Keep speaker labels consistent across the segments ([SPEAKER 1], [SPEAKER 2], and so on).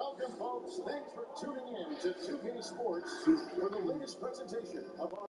[SPEAKER 1] Welcome, folks. Thanks for tuning in to 2K Sports for the latest presentation of our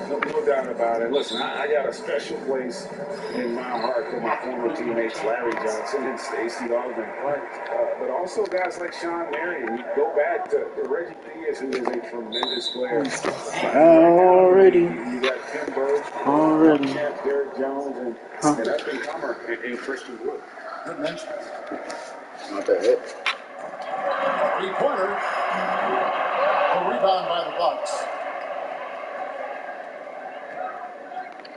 [SPEAKER 2] No doubt about it. Listen, I got a special place in my heart for my former teammates Larry Johnson and Stacey Ogden Clark, but also guys like Sean Marion. You go back to Reggie Diaz, who is a tremendous player.
[SPEAKER 3] Already.
[SPEAKER 2] You got Tim Burge,
[SPEAKER 3] Already.
[SPEAKER 2] Champ Derek Jones, and up-and-comer and Christian Wood.
[SPEAKER 1] good mention.
[SPEAKER 3] Not bad.
[SPEAKER 1] Three-pointer. A rebound by the Bucks.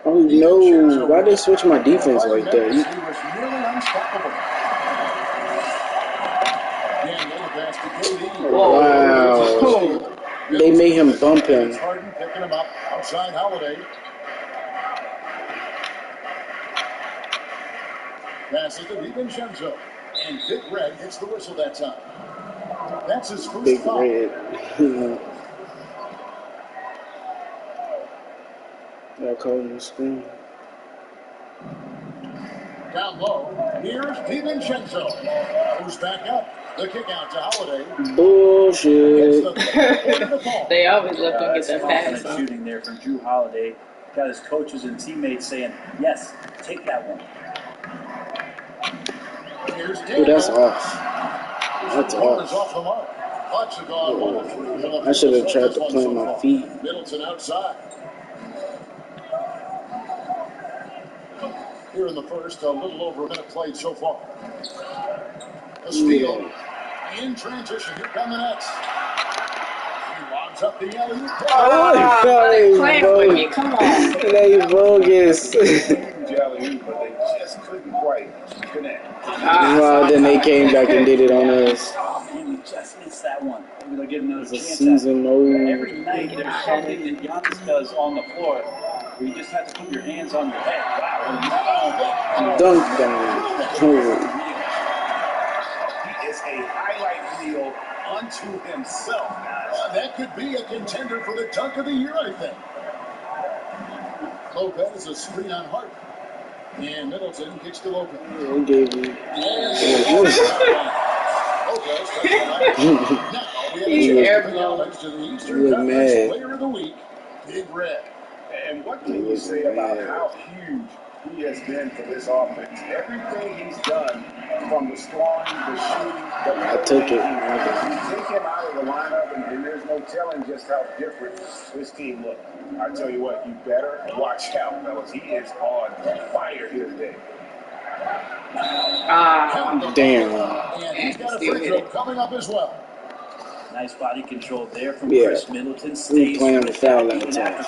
[SPEAKER 3] Oh no! Why they switch my defense like that?
[SPEAKER 1] He was nearly unstoppable.
[SPEAKER 3] Wow! They made him bump him.
[SPEAKER 1] Harden picking him up outside Holiday. Passes to DiVincenzo. And Big Red gets the whistle that time. That's his first
[SPEAKER 3] Big
[SPEAKER 1] foul.
[SPEAKER 3] Red. I call him spoon.
[SPEAKER 1] Down low, here's DiVincenzo. Goes back up. The kick out to Holiday.
[SPEAKER 3] Bullshit.
[SPEAKER 4] They always let them get that pass.
[SPEAKER 5] Shooting there from Drew Holiday. Got his coaches and teammates saying, yes, take that one.
[SPEAKER 3] Dude, that's off. That's off.
[SPEAKER 1] Off the mark.
[SPEAKER 3] I should have tried to plant my feet.
[SPEAKER 1] Middleton outside. Here in the first, a little over a minute played so far. A steal. In transition, here come the Nets. He lobs up the alley.
[SPEAKER 4] Playing with me, come on.
[SPEAKER 3] They bogus.
[SPEAKER 2] But they just couldn't quite connect.
[SPEAKER 3] Well, then they came back and did it on us.
[SPEAKER 5] Oh, man, we just missed that one. Maybe they'll get another
[SPEAKER 3] It's a
[SPEAKER 5] chance.
[SPEAKER 3] season mode.
[SPEAKER 5] Every night there's something that Giannis does on the floor where you just have to put your hands on your head. Wow.
[SPEAKER 3] Dunk down.
[SPEAKER 2] He is a highlight reel unto himself, guys.
[SPEAKER 1] That could be a contender for the dunk of the year, I think. Lopez, a screen on Hart. And Middleton kicks to Lopez.
[SPEAKER 3] They gave me.
[SPEAKER 4] He's airborne.
[SPEAKER 1] To the Eastern Conference Player of the Week, Big Red.
[SPEAKER 2] And what can you say about how huge he has been for this offense? Everything he's done, from the scoring, the shooting,
[SPEAKER 3] I took it.
[SPEAKER 2] You take him out of the lineup, and there's no telling just how different this team looks. I tell you what, you better watch out, fellas. He is on fire here today.
[SPEAKER 3] Damn.
[SPEAKER 1] And he's got a free throw coming up as well.
[SPEAKER 5] Nice body control there from Chris Middleton.
[SPEAKER 3] We playing the foul that time.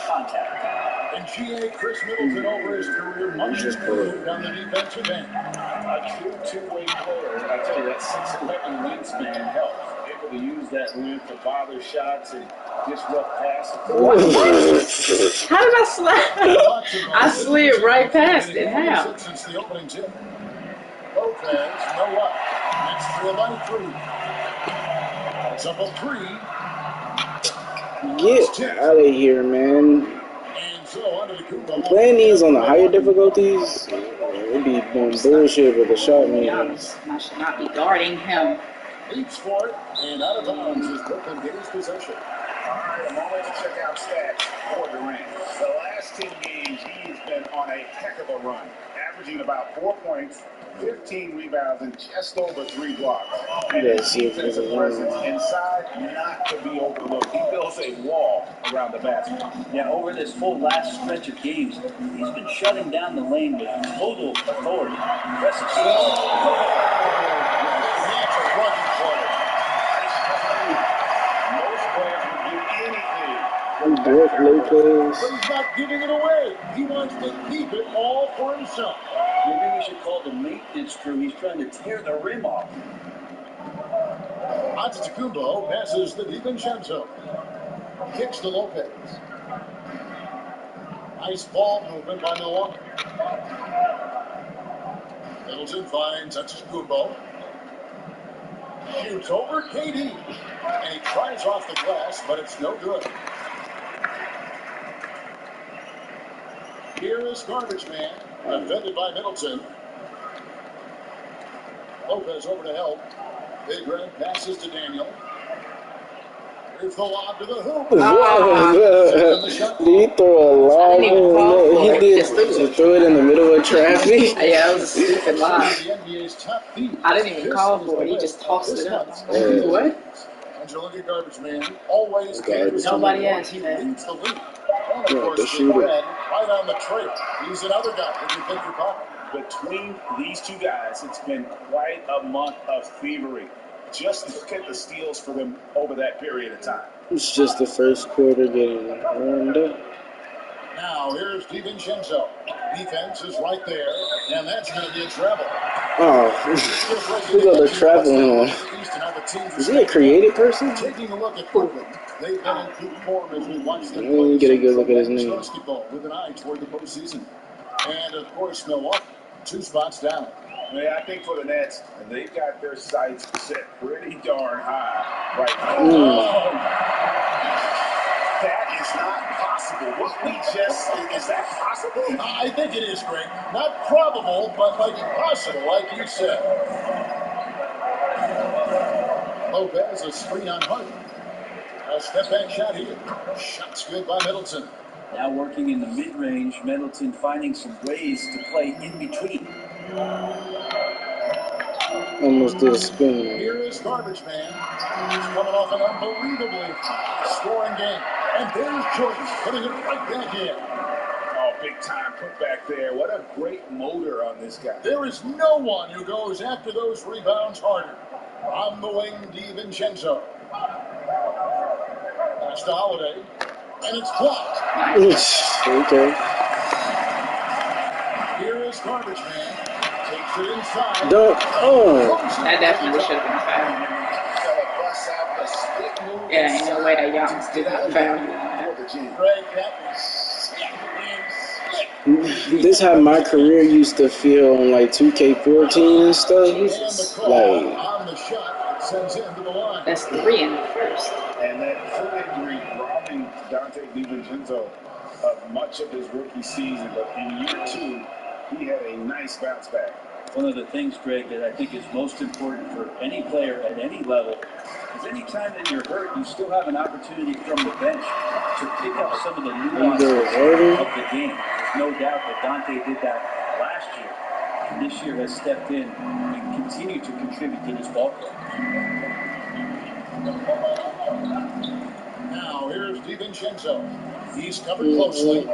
[SPEAKER 1] And GA Chris Middleton over his career much improved on the defensive end.
[SPEAKER 2] A true two-way player. And I tell you, that 6'11" wingspan helps. Able to use that length to bother shots and disrupt passes.
[SPEAKER 4] How did I slide? I slid right past it. How?
[SPEAKER 1] Since the opening tip. Lopez, you know what? That's 3 by 3. It's up a 3.
[SPEAKER 3] Get out of here, man.
[SPEAKER 1] And so under the
[SPEAKER 3] Playing these on the higher difficulties, it'd be doing bullshit with the shot meters.
[SPEAKER 4] I should not be guarding him.
[SPEAKER 1] Leaps for it, and out of bounds as Brooklyn gains possession.
[SPEAKER 2] All right, a moment to check out stats for Durant. The last 10 games, he's been on a heck of a run, averaging about 4 points, 15 rebounds, and just over 3 blocks. And his defensive presence inside, not to be overlooked. He builds a wall around the basket.
[SPEAKER 5] Yeah, over this whole last stretch of games, he's been shutting down the lane with total authority. Impressive stuff.
[SPEAKER 1] That's a rugged play.
[SPEAKER 2] Most players would do anything.
[SPEAKER 3] Brook Lopez.
[SPEAKER 1] But he's not giving it away. He wants to keep it all for himself.
[SPEAKER 5] Maybe we should call the maintenance crew. He's trying to tear the rim off.
[SPEAKER 1] Antetokounmpo passes to DiVincenzo. Kicks to Lopez. Nice ball movement by Milwaukee. Middleton finds Antetokounmpo. Shoots over KD. And he tries off the glass, but it's no good. Here is Garbage Man, defended by Middleton. Lopez over to help. Big Red passes to Daniel. Here's the lob to the hoop.
[SPEAKER 3] Did he throw a lob? He did throw it in the middle of traffic.
[SPEAKER 4] Yeah, it was a stupid lie.
[SPEAKER 1] The NBA's top thief.
[SPEAKER 4] I didn't even call for it. He just tossed it up. What?
[SPEAKER 1] And you look at Garbage Man, always dangerous.
[SPEAKER 4] Nobody asked
[SPEAKER 1] He
[SPEAKER 4] for that.
[SPEAKER 1] leads the league. And of course, the
[SPEAKER 3] shooter.
[SPEAKER 1] Red, right on the trail. He's another guy who can pick your pocket.
[SPEAKER 2] Between these two guys, it's been quite a month of thievery. Just look at the steals for them over that period of time.
[SPEAKER 3] It's just the first quarter getting warmed up.
[SPEAKER 1] Now, here's DiVincenzo. Defense is right there, and that's going to be a travel.
[SPEAKER 3] Oh, who got the traveling on? Is he a creative person?
[SPEAKER 1] Taking a look at Brooklyn, they've been in peak form as we watch them
[SPEAKER 3] Let me get a good look at his name.
[SPEAKER 1] basketball with an eye toward the postseason. And of course, Milwaukee, 2 spots down.
[SPEAKER 2] Yeah, I think for the Nets, they've got their sights set pretty darn high right now. That is not possible. What we just, is that possible?
[SPEAKER 1] I think it is, Greg. Not probable, but like possible, like you said. Lopez, a screen on Hart. A step back shot here. Shot's good by Middleton.
[SPEAKER 5] Now working in the mid-range, Middleton finding some ways to play in between.
[SPEAKER 3] Almost did a spin.
[SPEAKER 1] Here is Garbage Man. He's coming off an unbelievably scoring game. And there's Jordan putting it right back in.
[SPEAKER 2] Oh, big time put back there. What a great motor on this guy.
[SPEAKER 1] There is no one who goes after those rebounds harder. On the wing, DiVincenzo. Pass to Holiday. And it's blocked.
[SPEAKER 3] Okay.
[SPEAKER 1] Here is Garbage Man. Takes it inside.
[SPEAKER 3] Dunk. Oh.
[SPEAKER 4] That definitely should have been foul. Yeah, ain't no way that Giannis did not foul you.
[SPEAKER 1] Greg, that was slick.
[SPEAKER 3] This how my career used to feel on like 2K14 and stuff.
[SPEAKER 1] And the call
[SPEAKER 3] Like,
[SPEAKER 1] on the shot sends him to the line.
[SPEAKER 4] That's 3 in the first.
[SPEAKER 2] And that foot injury robbing Dante DiVincenzo of much of his rookie season. But in year 2, he had a nice bounce back.
[SPEAKER 5] One of the things, Greg, that I think is most important for any player at any level is any time that you're hurt, you still have an opportunity from the bench to pick up some of the nuances of the game. There's no doubt that Dante did that last year, and this year has stepped in and continued to contribute to this ball club.
[SPEAKER 1] Now, here's DiVincenzo. He's covered closely.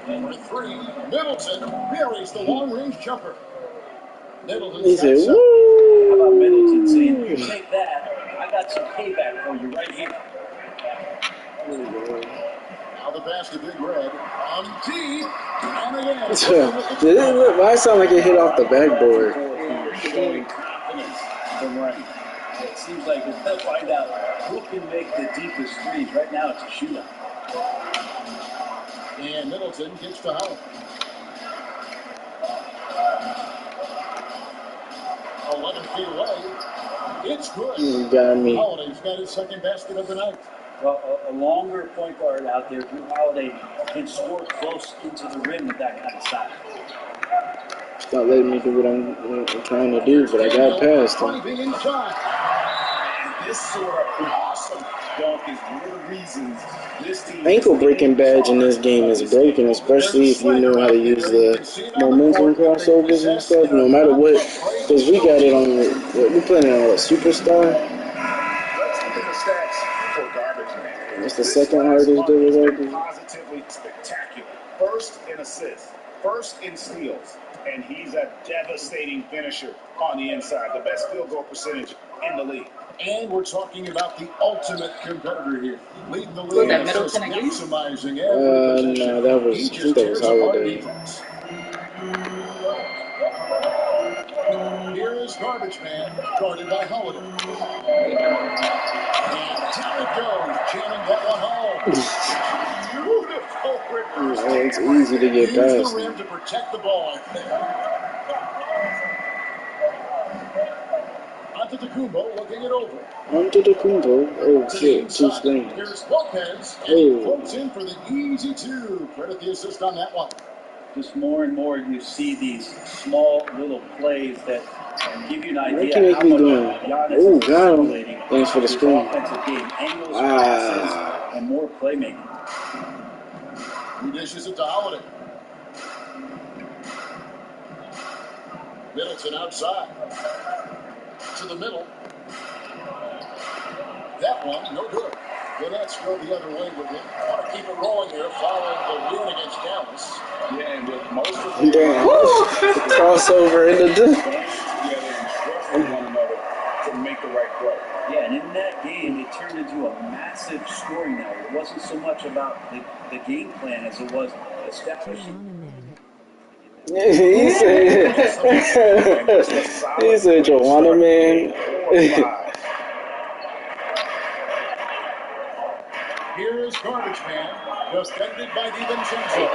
[SPEAKER 1] Number 3, Middleton buries the long-range jumper. Middleton
[SPEAKER 3] he said,
[SPEAKER 1] steps up.
[SPEAKER 5] How
[SPEAKER 3] woo.
[SPEAKER 5] about Middleton saying, "You take that, I got some payback for you right here."
[SPEAKER 1] Now the pass to Big Red. On D. And again.
[SPEAKER 3] Why it sound like it hit off the backboard?
[SPEAKER 2] Showing confidence from right.
[SPEAKER 5] It seems like if they find out who can make the deepest threes, right now it's a shootout.
[SPEAKER 1] And Middleton gets to Howard. 11 feet away. It's good.
[SPEAKER 3] You got me.
[SPEAKER 1] Holiday's got his second basket of the night.
[SPEAKER 5] Well, a longer point guard out there, Drew Holiday, can score close into the rim with that kind of size.
[SPEAKER 3] It's not letting me do what I'm trying to do, but I got past him.
[SPEAKER 2] This sort of awesome dunk is one of the reasons this team.
[SPEAKER 3] Ankle breaking badge in this game is broken, especially if you know how to use the momentum crossovers and stuff. No matter what, because we got it on. We playing it on a superstar.
[SPEAKER 2] Let's look at the stats for garbage man.
[SPEAKER 3] It's the second hardest difficulty.
[SPEAKER 2] Positively spectacular. First in assists, first in steals, and he's a devastating finisher on the inside. The best field goal percentage in the league.
[SPEAKER 1] And we're talking about the ultimate competitor here. Leading the league, just maximizing every possession.
[SPEAKER 3] No, that was Holiday.
[SPEAKER 1] Here is Garbage Man, guarded by Holiday. And down it goes, jamming that one home. Beautiful reverse.
[SPEAKER 3] It's easy to get past.
[SPEAKER 1] Use the rim to protect the ball. Antetokounmpo looking it over.
[SPEAKER 3] Antetokounmpo. Oh shit, two screens.
[SPEAKER 1] Here's Lopez, and he floats in for the easy two. Credit the assist on that one.
[SPEAKER 5] Just more and more you see these small little plays that give you an idea
[SPEAKER 3] What can
[SPEAKER 5] how
[SPEAKER 3] make me
[SPEAKER 5] much
[SPEAKER 3] doing?
[SPEAKER 5] Giannis
[SPEAKER 3] Oh,
[SPEAKER 5] is
[SPEAKER 3] got him.
[SPEAKER 5] assimilating
[SPEAKER 3] Thanks for the
[SPEAKER 5] his
[SPEAKER 3] screen.
[SPEAKER 5] offensive game, angles, passes, and more playmaking.
[SPEAKER 1] He dishes it to Holiday. Middleton outside. To the middle. That one, no good. The Nets go the other way with it. Want to keep it rolling here following the win against Dallas.
[SPEAKER 2] Yeah, and with most of
[SPEAKER 3] Damn. Crossover in the
[SPEAKER 2] together and trusting one another to make the right play.
[SPEAKER 5] Yeah, and in that game, it turned into a massive scoring night. It wasn't so much about the game plan as it was establishing.
[SPEAKER 3] He said, Joanna, man.
[SPEAKER 1] Here is Garbage Man, defended by DiVincenzo.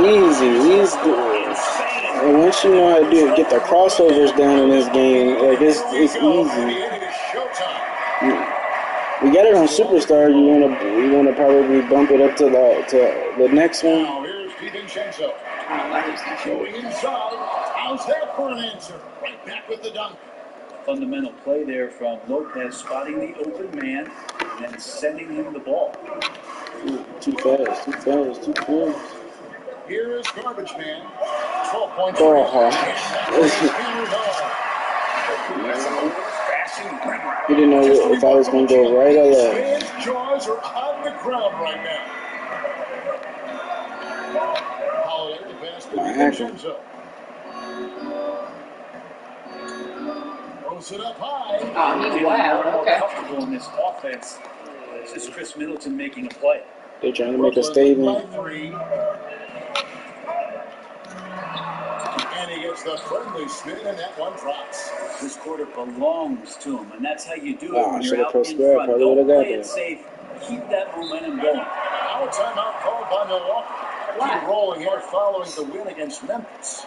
[SPEAKER 3] Easy. And once you know how to get the crossovers down in this game, like it's easy. We got it on Superstar. You wanna probably bump it up to the next one.
[SPEAKER 1] Now here's DiVincenzo. Going inside. How's that for an answer? Right back with the dunk.
[SPEAKER 5] Fundamental play there from Lopez, spotting the open man and then sending him the ball.
[SPEAKER 3] Too fast.
[SPEAKER 1] Here is Garbage Man. 12 points.
[SPEAKER 3] You didn't know if I was going to go right or left.
[SPEAKER 1] His jaws are on the ground right now. Holiday the pass to DiVincenzo. Throws it up high.
[SPEAKER 5] Wow, okay. Comfortable in this offense. This is Chris Middleton making a play.
[SPEAKER 3] They're trying to make a statement.
[SPEAKER 1] And he gets the friendly spin, and that one drops.
[SPEAKER 5] This quarter belongs to him, and that's how you do it when you're out in
[SPEAKER 3] square,
[SPEAKER 5] front. Don't play it safe. Keep that momentum going.
[SPEAKER 1] Now a timeout called by Milwaukee. Keep rolling here following the win against Memphis.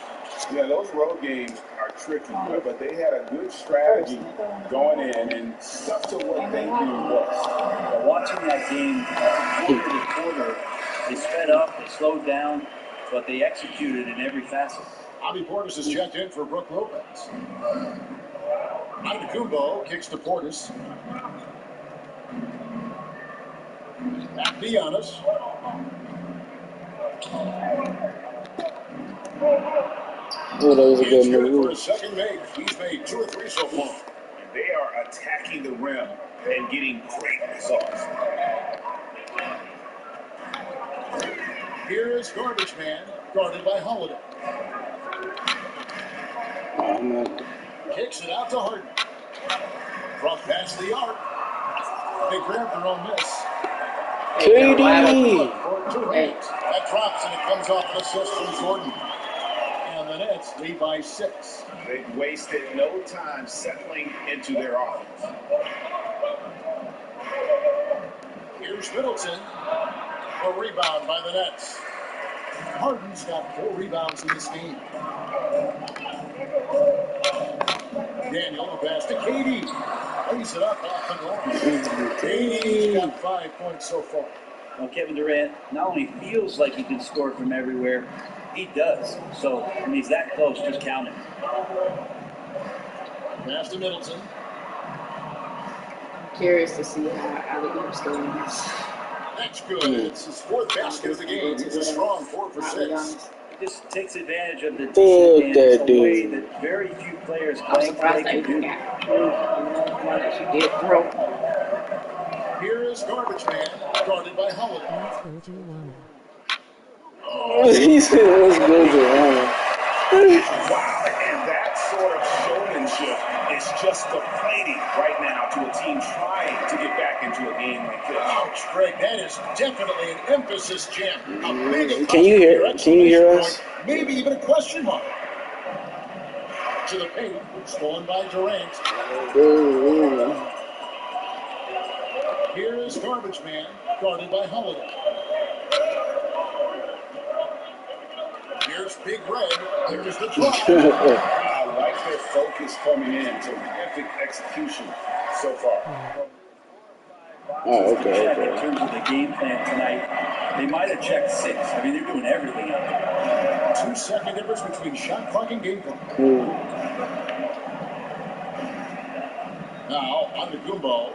[SPEAKER 2] Yeah, those road games are tricky, but they had a good strategy going in and stuck to what they do best.
[SPEAKER 5] Watching that game quarter to quarter, they sped up, they slowed down, but they executed in every facet.
[SPEAKER 1] Bobby Portis is checked in for Brook Lopez. Antetokounmpo kicks to Portis. Back to Giannis.
[SPEAKER 3] Oh, that was a good move.
[SPEAKER 1] For a second make. He's made 2 or 3 so far.
[SPEAKER 2] They are attacking the rim and getting great results.
[SPEAKER 1] Here is Garbage Man, guarded by Holiday. Kicks it out to Harden. From past the arc. They grab their own miss.
[SPEAKER 3] KD!
[SPEAKER 1] That drops and it comes off an assist from Jordan. And the Nets lead by 6.
[SPEAKER 2] They wasted no time settling into their offense.
[SPEAKER 1] Here's Middleton. A rebound by the Nets. Harden's got 4 rebounds in this game. Daniel, the pass to Katie. Lays it up off and on. Katie's got 5 points so far.
[SPEAKER 5] Well, Kevin Durant not only feels like he can score from everywhere, he does. So when he's that close, just count it.
[SPEAKER 1] Pass to Middleton.
[SPEAKER 4] I'm curious to see how alley-oops go in this.
[SPEAKER 1] That's good. It's his 4th basket of the game. He's a strong 4 for 6.
[SPEAKER 5] He just takes advantage of the disadvantage in a way
[SPEAKER 3] dude.
[SPEAKER 5] that very few players
[SPEAKER 4] I'm
[SPEAKER 5] think
[SPEAKER 4] surprised
[SPEAKER 5] they
[SPEAKER 4] that
[SPEAKER 5] can
[SPEAKER 4] he
[SPEAKER 5] do.
[SPEAKER 4] got she did throw.
[SPEAKER 1] Here is Garbage Man, guarded by Holiday.
[SPEAKER 3] He said, let's go to Rama.
[SPEAKER 2] Wow, and that sort of showmanship is just deflating right now to a team trying to get back into a game like this.
[SPEAKER 1] Ouch, Greg, that is definitely an emphasis jam. A big
[SPEAKER 3] Can you hear us?
[SPEAKER 1] Point, maybe even a question mark. To the paint, stolen by Durant. Here is Garbage Man, guarded by Holiday. Here's Big Red. There's the drive.
[SPEAKER 2] I like their focus coming in. Terrific execution so far.
[SPEAKER 3] Oh, okay.
[SPEAKER 5] In terms of the game plan tonight, they might have checked 6. I mean, they're doing everything out there.
[SPEAKER 1] 2-second difference between shot clock and game clock. Now, on to Gumbo.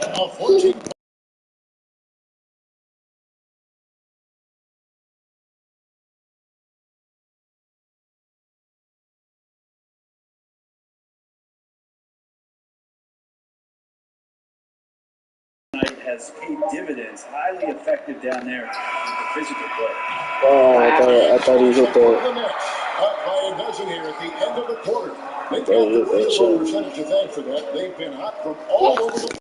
[SPEAKER 1] A 14.
[SPEAKER 5] Has paid dividends, highly effective down there with the physical play.
[SPEAKER 3] Oh, I thought he hit that.
[SPEAKER 1] Up by a dozen here at the end of the quarter. They've got their field goal percentage to thank for that. They've been hot from all over the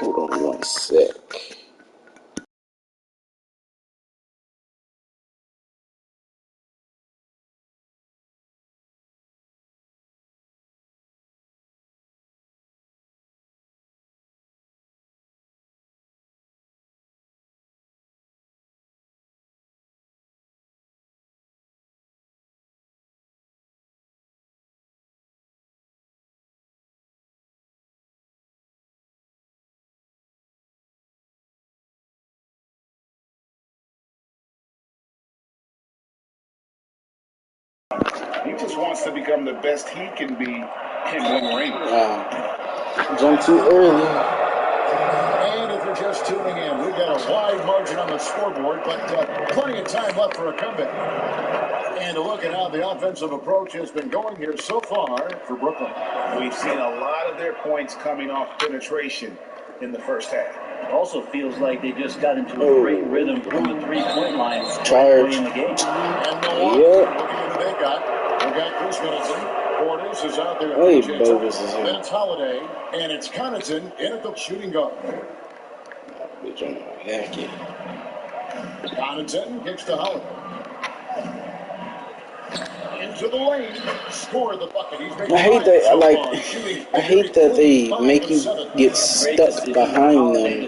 [SPEAKER 3] Hold on 1 sec.
[SPEAKER 2] He just wants to become the best he can be and win rings.
[SPEAKER 3] Jump too early.
[SPEAKER 1] And if you're just tuning in, we've got a wide margin on the scoreboard, but plenty of time left for a comeback. And a look at how the offensive approach has been going here so far for Brooklyn.
[SPEAKER 2] We've seen a lot of their points coming off penetration in the first half.
[SPEAKER 5] It also feels like they just got into a great rhythm from the 3-point line
[SPEAKER 3] Charge.
[SPEAKER 5] in the game.
[SPEAKER 1] And Milwaukee, looking at who they got Chris Middleton. Portis is out there. Then it's Holiday, and it's Connaughton in at the shooting guard.
[SPEAKER 3] Bitch, I'm gonna hack it.
[SPEAKER 1] Connaughton kicks to Holiday. Into the lane, score the bucket. He's making
[SPEAKER 3] I hate that. I hate that they make you get stuck behind them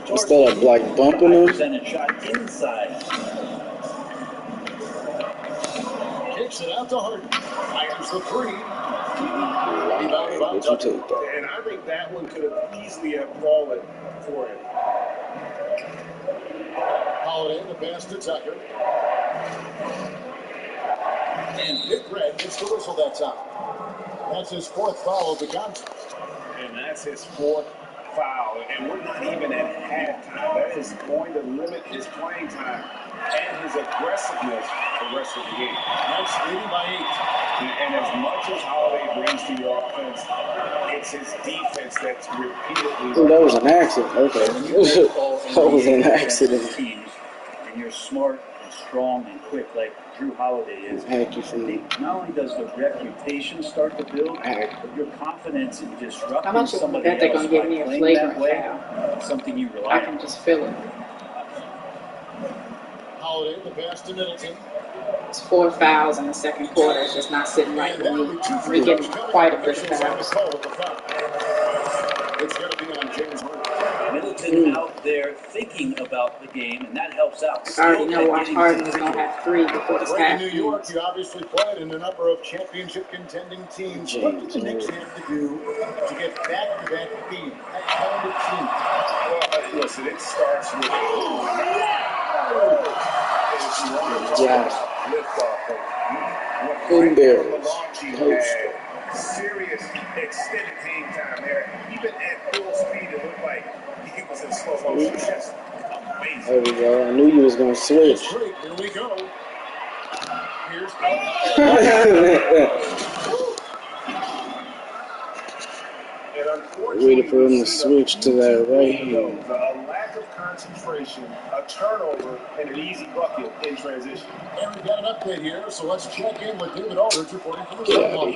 [SPEAKER 3] instead of like bumping them.
[SPEAKER 5] Shot inside.
[SPEAKER 1] Kicks it out to Harden. Fires the 3.
[SPEAKER 3] Would you take that?
[SPEAKER 2] And I think that one could have easily have fallen for him.
[SPEAKER 1] Holiday, the pass to Tucker. And Big Red gets the whistle that time. That's his 4th foul of the contest.
[SPEAKER 2] And that's his 4th foul, and we're not even at halftime. That is going to limit his playing time and his aggressiveness for the rest of the game.
[SPEAKER 1] That's leading by 8.
[SPEAKER 2] And as much as Holiday brings to your offense, it's his defense that's repeatedly.
[SPEAKER 3] Oh, that was an accident. Okay. That was an accident.
[SPEAKER 5] Teams, and you're smart and strong and quick like Drew Holiday is. Not only does the reputation start to build, but your confidence in disrupting
[SPEAKER 4] How much
[SPEAKER 5] somebody
[SPEAKER 4] bet they're
[SPEAKER 5] else
[SPEAKER 4] gonna give
[SPEAKER 5] by
[SPEAKER 4] me a
[SPEAKER 5] playing
[SPEAKER 4] flagrant
[SPEAKER 5] that way,
[SPEAKER 4] foul?
[SPEAKER 5] something you rely
[SPEAKER 4] I
[SPEAKER 5] on.
[SPEAKER 4] can just feel it.
[SPEAKER 1] Holiday, the pass to Middleton.
[SPEAKER 4] It's 4 fouls in the second quarter. It's just not sitting right with me. We're getting quite a bit of fouls.
[SPEAKER 1] It's going to be on James Harden.
[SPEAKER 5] Middleton out there thinking about the game, and that helps out.
[SPEAKER 4] I already know Watch Harden was going to have 3 before this half.
[SPEAKER 1] In New York, you obviously played in a number of championship contending teams. What do the Knicks have to do to get back to that team, that kind of team?
[SPEAKER 2] Well, listen, it starts with serious extended game time there. Even at full speed, it looked like he was in slow motion. Just amazing.
[SPEAKER 3] There we go. I knew you was going to switch.
[SPEAKER 1] Here we go. Here's
[SPEAKER 3] waiting for him to switch to that right hand.
[SPEAKER 2] A lack of concentration, a turnover, and an easy bucket in transition.
[SPEAKER 1] And we've got an update here, so let's check in with David Aldridge reporting from the sideline.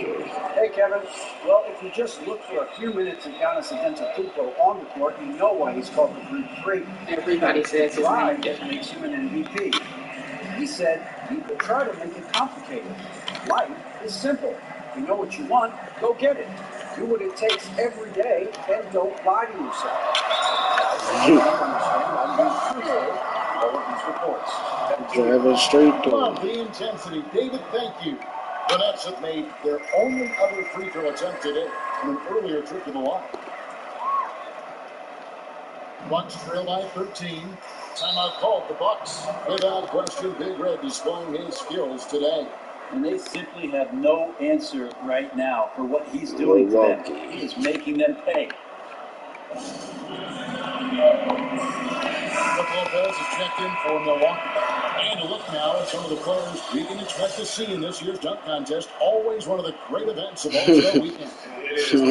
[SPEAKER 5] Hey, Kevin. Well, if you just look for a few minutes and Giannis Antetokounmpo on the court, you know why he's called the Great.
[SPEAKER 4] Everybody says his name
[SPEAKER 5] Drive makes him an MVP. He said, people try to make it complicated. Life is simple. You know what you want, go get it. Do what it takes every day, and don't lie to yourself.
[SPEAKER 3] Driving straight to
[SPEAKER 1] Love the intensity. David, thank you. The Nets have made their only other free throw attempt today from an earlier trip to the line. Bucks trail by 13. Timeout called the Bucks. Without question, Big Red displaying his skills today.
[SPEAKER 5] And they simply have no answer right now for what he's doing to them. He is making them pay.
[SPEAKER 1] Brook Lopez is checked in for Milwaukee. And a look now at some of the players we can expect to see in this year's dunk contest. Always one of the great events of All-Star Weekend.
[SPEAKER 2] It is, you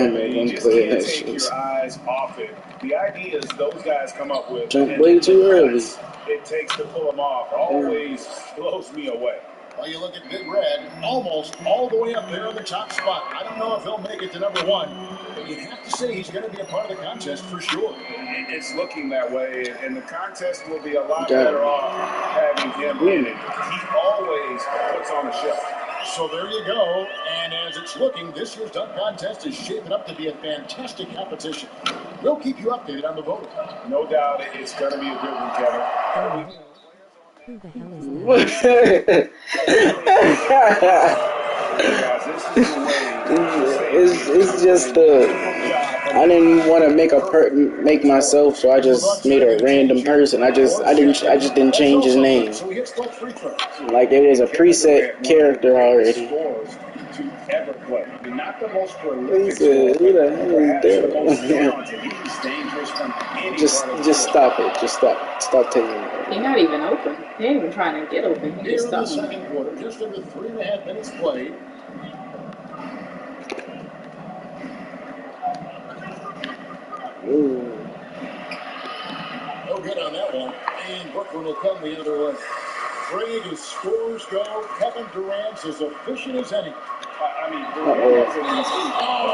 [SPEAKER 2] just can't take your eyes off it. The ideas those guys come up with.
[SPEAKER 3] Jump way too early.
[SPEAKER 2] It takes to pull them off. Always blows me away.
[SPEAKER 1] Well, you look at Big Red, almost all the way up there in the top spot. I don't know if he'll make it to number 1, but you have to say he's going to be a part of the contest for sure.
[SPEAKER 2] It's looking that way, and the contest will be a lot better off having him in it. He always puts on a show.
[SPEAKER 1] So there you go, and as it's looking, this year's dunk contest is shaping up to be a fantastic competition. We'll keep you updated on the voting.
[SPEAKER 2] No doubt it's going to be a good one, Kevin.
[SPEAKER 6] Who the hell is that?
[SPEAKER 3] It's just I didn't want to make myself, so I just made a random person. I just didn't change his name. Like it was a preset character already.
[SPEAKER 2] Not the most prolific.
[SPEAKER 3] Who the hell is that? Just stop it. Just stop taking it.
[SPEAKER 4] He's not even open. He ain't even trying to get open. He just
[SPEAKER 1] in the
[SPEAKER 4] stopped.
[SPEAKER 1] second quarter, just under 3.5 minutes played.
[SPEAKER 3] Ooh.
[SPEAKER 1] No good on that one. And Brooklyn will come the other way. Craig, as scores go, Kevin Durant's as efficient as any.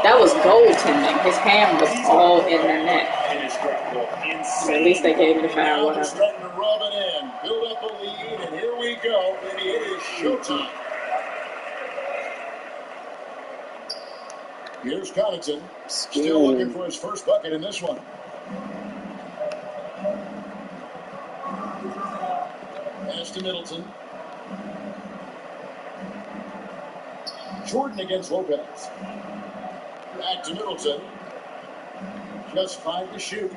[SPEAKER 4] That was goaltending. His hand was all in the net. At least they gave him the foul.
[SPEAKER 1] Now starting to rub it in, build up a lead, and here we go. Baby, it is showtime. Here's Connaughton, still looking for his first bucket in this one. Pass to Middleton. Jordan against Lopez. Back to Middleton. Just 5 to shoot.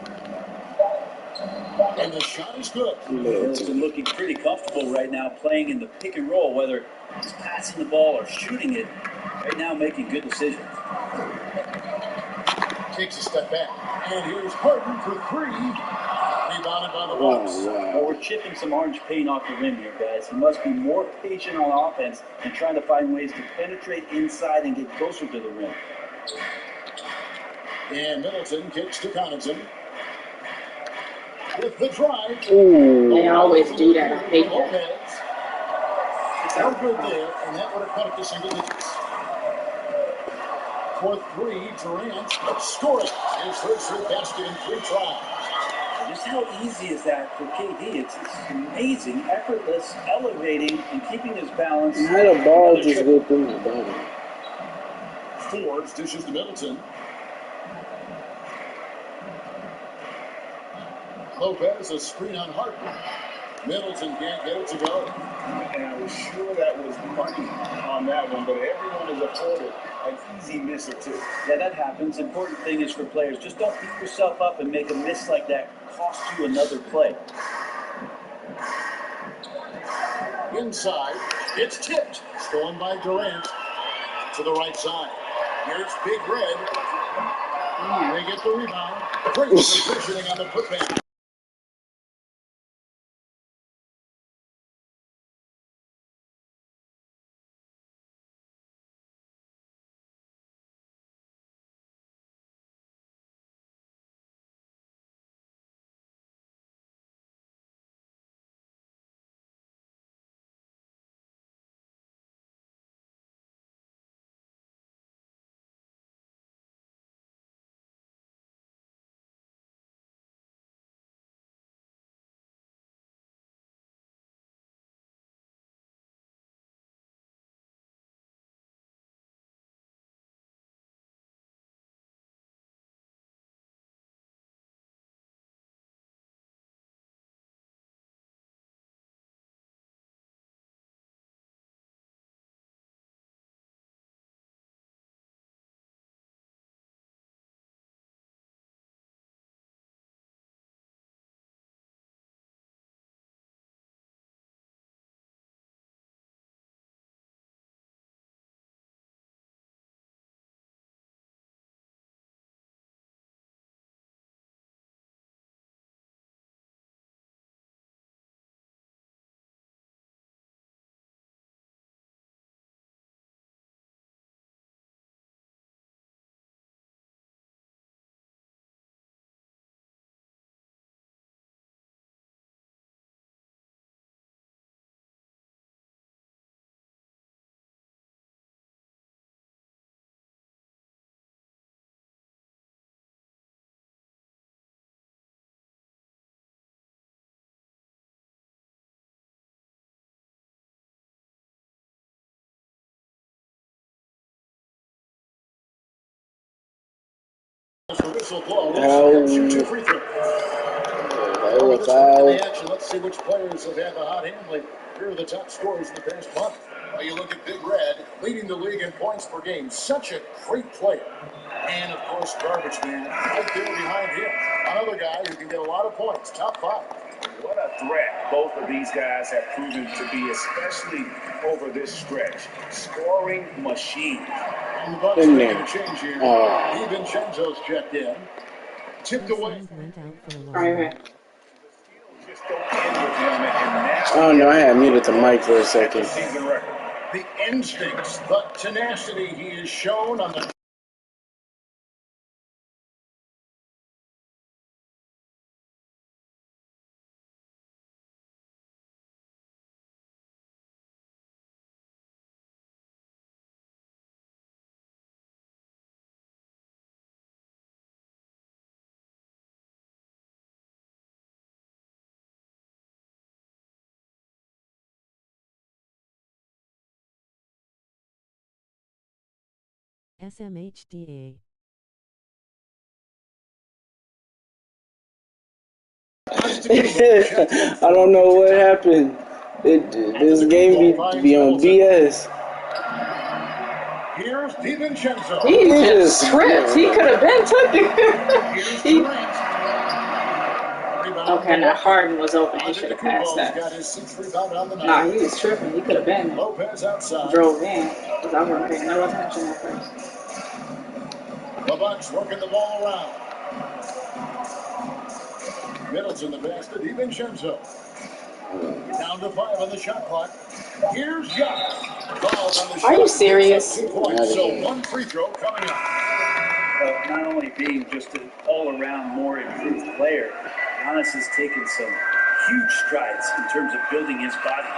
[SPEAKER 1] And the shot is good.
[SPEAKER 5] Middleton looking pretty comfortable right now playing in the pick and roll, whether he's passing the ball or shooting it. Right now making good decisions.
[SPEAKER 1] Takes a step back. And here's Harden for three. Rebounded by the Bucks.
[SPEAKER 5] Well, we're chipping some orange paint off the rim here, guys. He must be more patient on offense and trying to find ways to penetrate inside and get closer to the rim.
[SPEAKER 1] And Middleton kicks to Connaughton. With the drive.
[SPEAKER 4] They always do that. I hate that.
[SPEAKER 1] It's no good there, and that would have cut it to single digits. For three, Durant scoring his first basket in 3 tries.
[SPEAKER 5] Just how easy is that for KD? It's amazing, effortless, elevating, and keeping his balance.
[SPEAKER 3] How the ball just go through my body?
[SPEAKER 1] Forbes dishes to Middleton. Lopez, a screen on Harden. Middleton can't get it to go.
[SPEAKER 2] And I was sure that was money on that one, but everyone is afforded an easy miss or two.
[SPEAKER 5] Yeah, that happens. Important thing is for players, just don't beat yourself up and make a miss like that cost you another play.
[SPEAKER 1] Inside, it's tipped. Stolen by Durant to the right side. Here's Big Red. They get the rebound. Great positioning on the putback. Whistle blows. Shoot 2 free throws. This week in the action, let's see which players have had the hot handling. Here are the top scorers in the past month. Well, you look at Big Red, leading the league in points per game. Such a great player. And, of course, Garbage Man right there behind him. Another guy who can get a lot of points. Top 5.
[SPEAKER 2] What a threat both of these guys have proven to be, especially over this stretch. Scoring machine.
[SPEAKER 1] And the Bucks making a change here. DiVincenzo's checked in. Tipped away.
[SPEAKER 6] Went out for a
[SPEAKER 4] All
[SPEAKER 6] while.
[SPEAKER 4] right.
[SPEAKER 3] Oh no, I had muted the mic for a second.
[SPEAKER 1] The instincts, the tenacity he has shown on the
[SPEAKER 6] SMHDA.
[SPEAKER 3] I don't know what happened. This game be on BS.
[SPEAKER 1] Here's DiVincenzo.
[SPEAKER 4] He just tripped. He could have been took it. He- Okay, now Harden was open. He should have passed that. Nah, he was tripping. He could have been drove in because I wasn't paying no attention at first.
[SPEAKER 1] The Bucks working the ball around. Middleton the pass to DiVincenzo. Down to 5 on the shot clock. Here's Giannis. Fouled on the shot.
[SPEAKER 4] Are you serious?
[SPEAKER 1] 2 points, so 1 free throw coming up.
[SPEAKER 5] Not only being just an all-around more improved player, Giannis has taken some huge strides in terms of building his body.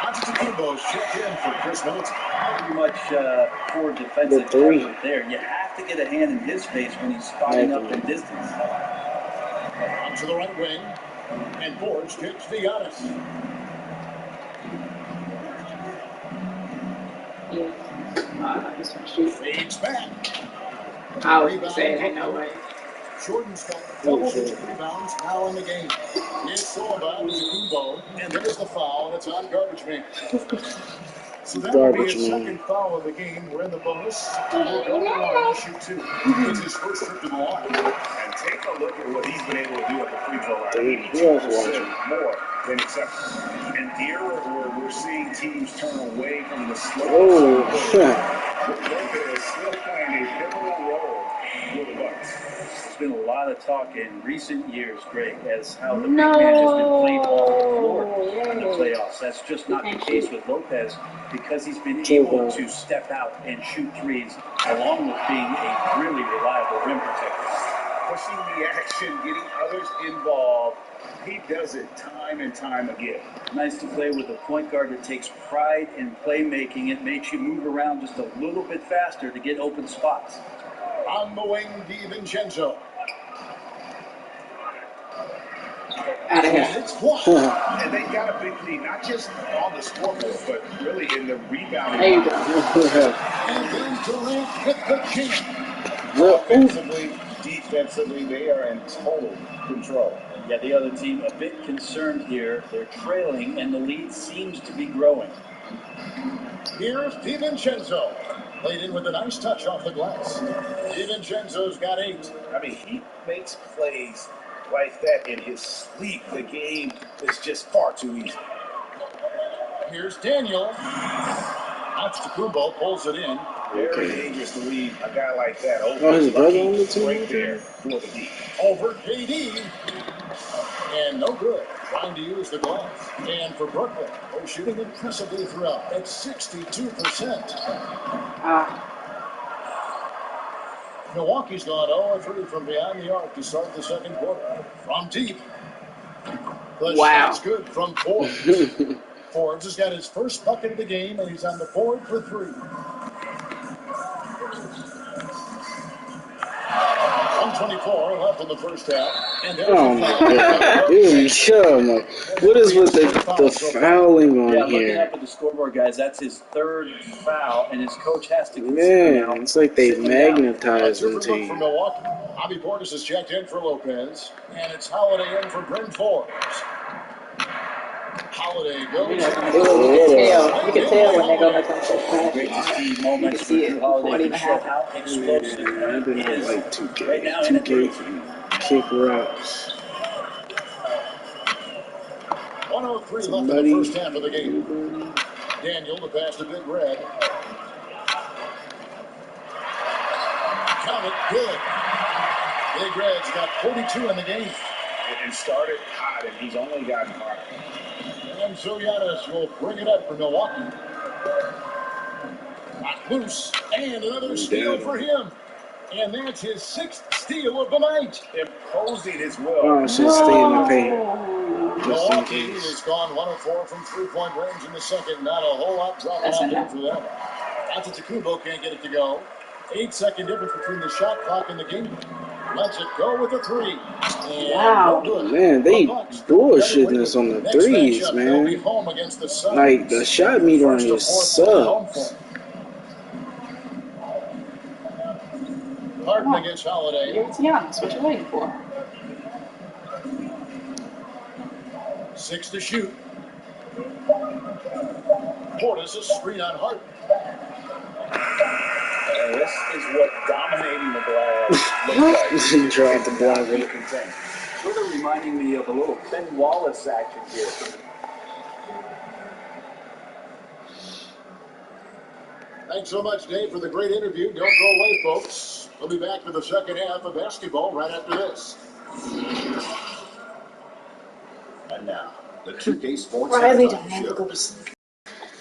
[SPEAKER 1] Antetokounmpo's checked in for Chris Middleton.
[SPEAKER 5] Pretty much for defensive effort there. You have to get a hand in his face when he's spotting up in distance.
[SPEAKER 1] On to the right wing, and Forge kicks to Giannis. Fades back.
[SPEAKER 4] I was saying ain't no way.
[SPEAKER 1] Jordan's got double-digit rebounds now in the game. It's all about Antetokounmpo, and there's the foul, and it's on Garbage Man. So that will be his second foul of the game. We're in the bonus. We're going to line to shoot 2. It's his first trip to the line.
[SPEAKER 2] And take a look at what he's been able to do at the free throw line. More than acceptable. An era where we're seeing teams turn away from the slow. Lopez still playing a pivotal role for the Bucks.
[SPEAKER 5] There's been a lot of talk in recent years, Greg, as how the big man has been played off the floor in the playoffs. That's just not the case with Lopez because he's been able to step out and shoot threes along with being a really reliable rim protector.
[SPEAKER 2] Pushing the action, getting others involved. He does it time and time again.
[SPEAKER 5] Nice to play with a point guard that takes pride in playmaking. It makes you move around just a little bit faster to get open spots.
[SPEAKER 1] On the wing, DiVincenzo.
[SPEAKER 4] Out of here.
[SPEAKER 2] And they got a big lead, not just on the scoreboard, but really in the rebounding.
[SPEAKER 4] There you go.
[SPEAKER 1] And then Durant hit the chin.
[SPEAKER 2] Defensively, they are in total control.
[SPEAKER 5] Yeah, the other team a bit concerned here. They're trailing, and the lead seems to be growing.
[SPEAKER 1] Here's DiVincenzo. Played in with a nice touch off the glass. DiVincenzo's got 8.
[SPEAKER 2] I mean, he makes plays like that in his sleep. The game is just far too easy.
[SPEAKER 1] Here's Daniel. Antetokounmpo pulls it in.
[SPEAKER 2] Very dangerous to leave a guy like that over.
[SPEAKER 3] Oh, his brother on the team?
[SPEAKER 2] Right there for the D.
[SPEAKER 1] Over KD. And no good. Trying to use the glass. And for Brooklyn, they're shooting impressively throughout at 62%. Milwaukee's gone 0-3 from behind the arc to start the second quarter. From deep. The shot's good from Forbes. Forbes has got his first bucket of the game, and he's on the board for 3. 1:24 left in the first half. And
[SPEAKER 3] oh my god. Dude, what is with the fouling on
[SPEAKER 5] here?
[SPEAKER 3] Looking
[SPEAKER 5] up at the scoreboard, guys, that's his 3rd foul, and his coach has to
[SPEAKER 3] consider it's like they magnetized him to you.
[SPEAKER 1] For Milwaukee. Bobby Portis has checked in for Lopez, and it's Holiday in for Bryn Forbes. Holiday goes.
[SPEAKER 4] You can tell when they're going to come to
[SPEAKER 5] Great to see moments with Holiday show how explosive he is.
[SPEAKER 3] Like 2K.
[SPEAKER 5] Right now
[SPEAKER 3] 2K kick rocks.
[SPEAKER 1] 1:03 left in the first half of the game. Daniel to pass to Big Red. Count it, good. Big Red's got 42 in the game.
[SPEAKER 2] And started hot, and he's only gotten hotter.
[SPEAKER 1] And so Giannis will bring it up for Milwaukee. Not loose, and another steal for him. And that's his 6th steal of the night.
[SPEAKER 2] Imposing as well.
[SPEAKER 3] Oh, it should stay in the paint.
[SPEAKER 1] Milwaukee has gone 1 of 4 from 3-point range in the second. Not a whole lot dropping out there for them. Antetokounmpo can't get it to go. 8-second difference between the shot clock and the game. Lets it go with a 3.
[SPEAKER 4] Wow.
[SPEAKER 3] Man, they bullshitting us on the threes, man. Like, the shot meter on you sucks.
[SPEAKER 1] Harden against Holiday.
[SPEAKER 4] It's Giannis. What you waiting for?
[SPEAKER 1] 6 to shoot. Portis a screen on Harden.
[SPEAKER 2] And this is what dominating the glass looks like.
[SPEAKER 3] Tried to block it.
[SPEAKER 5] Sort of reminding me of a little Ben Wallace action here.
[SPEAKER 1] Thanks so much, Dave, for the great interview. Don't go away, folks. We'll be back for the second half of basketball right after this. And now, the 2K Sports
[SPEAKER 4] Riley
[SPEAKER 1] Halftime
[SPEAKER 4] don't have to go to
[SPEAKER 1] Show.
[SPEAKER 4] sleep.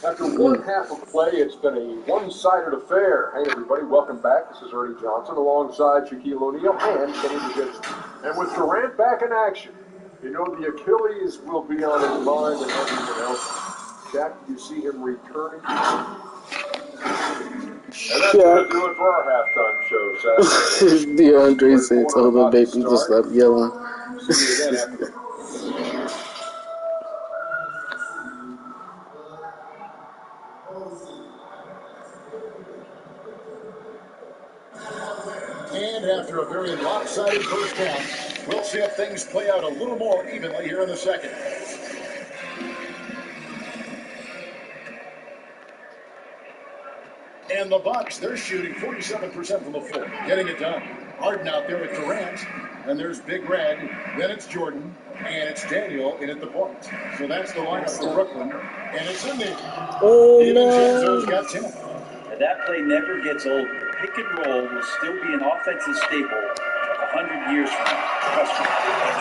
[SPEAKER 7] After one half of play, it's been a one-sided affair. Hey, everybody, welcome back. This is Ernie Johnson alongside Shaquille O'Neal and Kenny McGinnis. And with Durant back in action, you know the Achilles will be on his mind and everything else. Shaq, you see him returning. And that's going to do it for our halftime show, Saturday.
[SPEAKER 3] DeAndre said, "Told the baby to stop yelling."
[SPEAKER 7] See you again after the
[SPEAKER 1] And after a very lopsided first half, we'll see if things play out a little more evenly here in the second. And the Bucks, they're shooting 47% from the floor, getting it done. Harden out there with Durant, and there's Big Red, then it's Jordan, and it's Daniel in at the point. So that's the lineup for Brooklyn, and it's in there.
[SPEAKER 3] Oh,
[SPEAKER 1] DiVincenzo's got 10.
[SPEAKER 5] And that play never gets old. Pick and roll will still be an offensive staple 100 years from now. Trust me.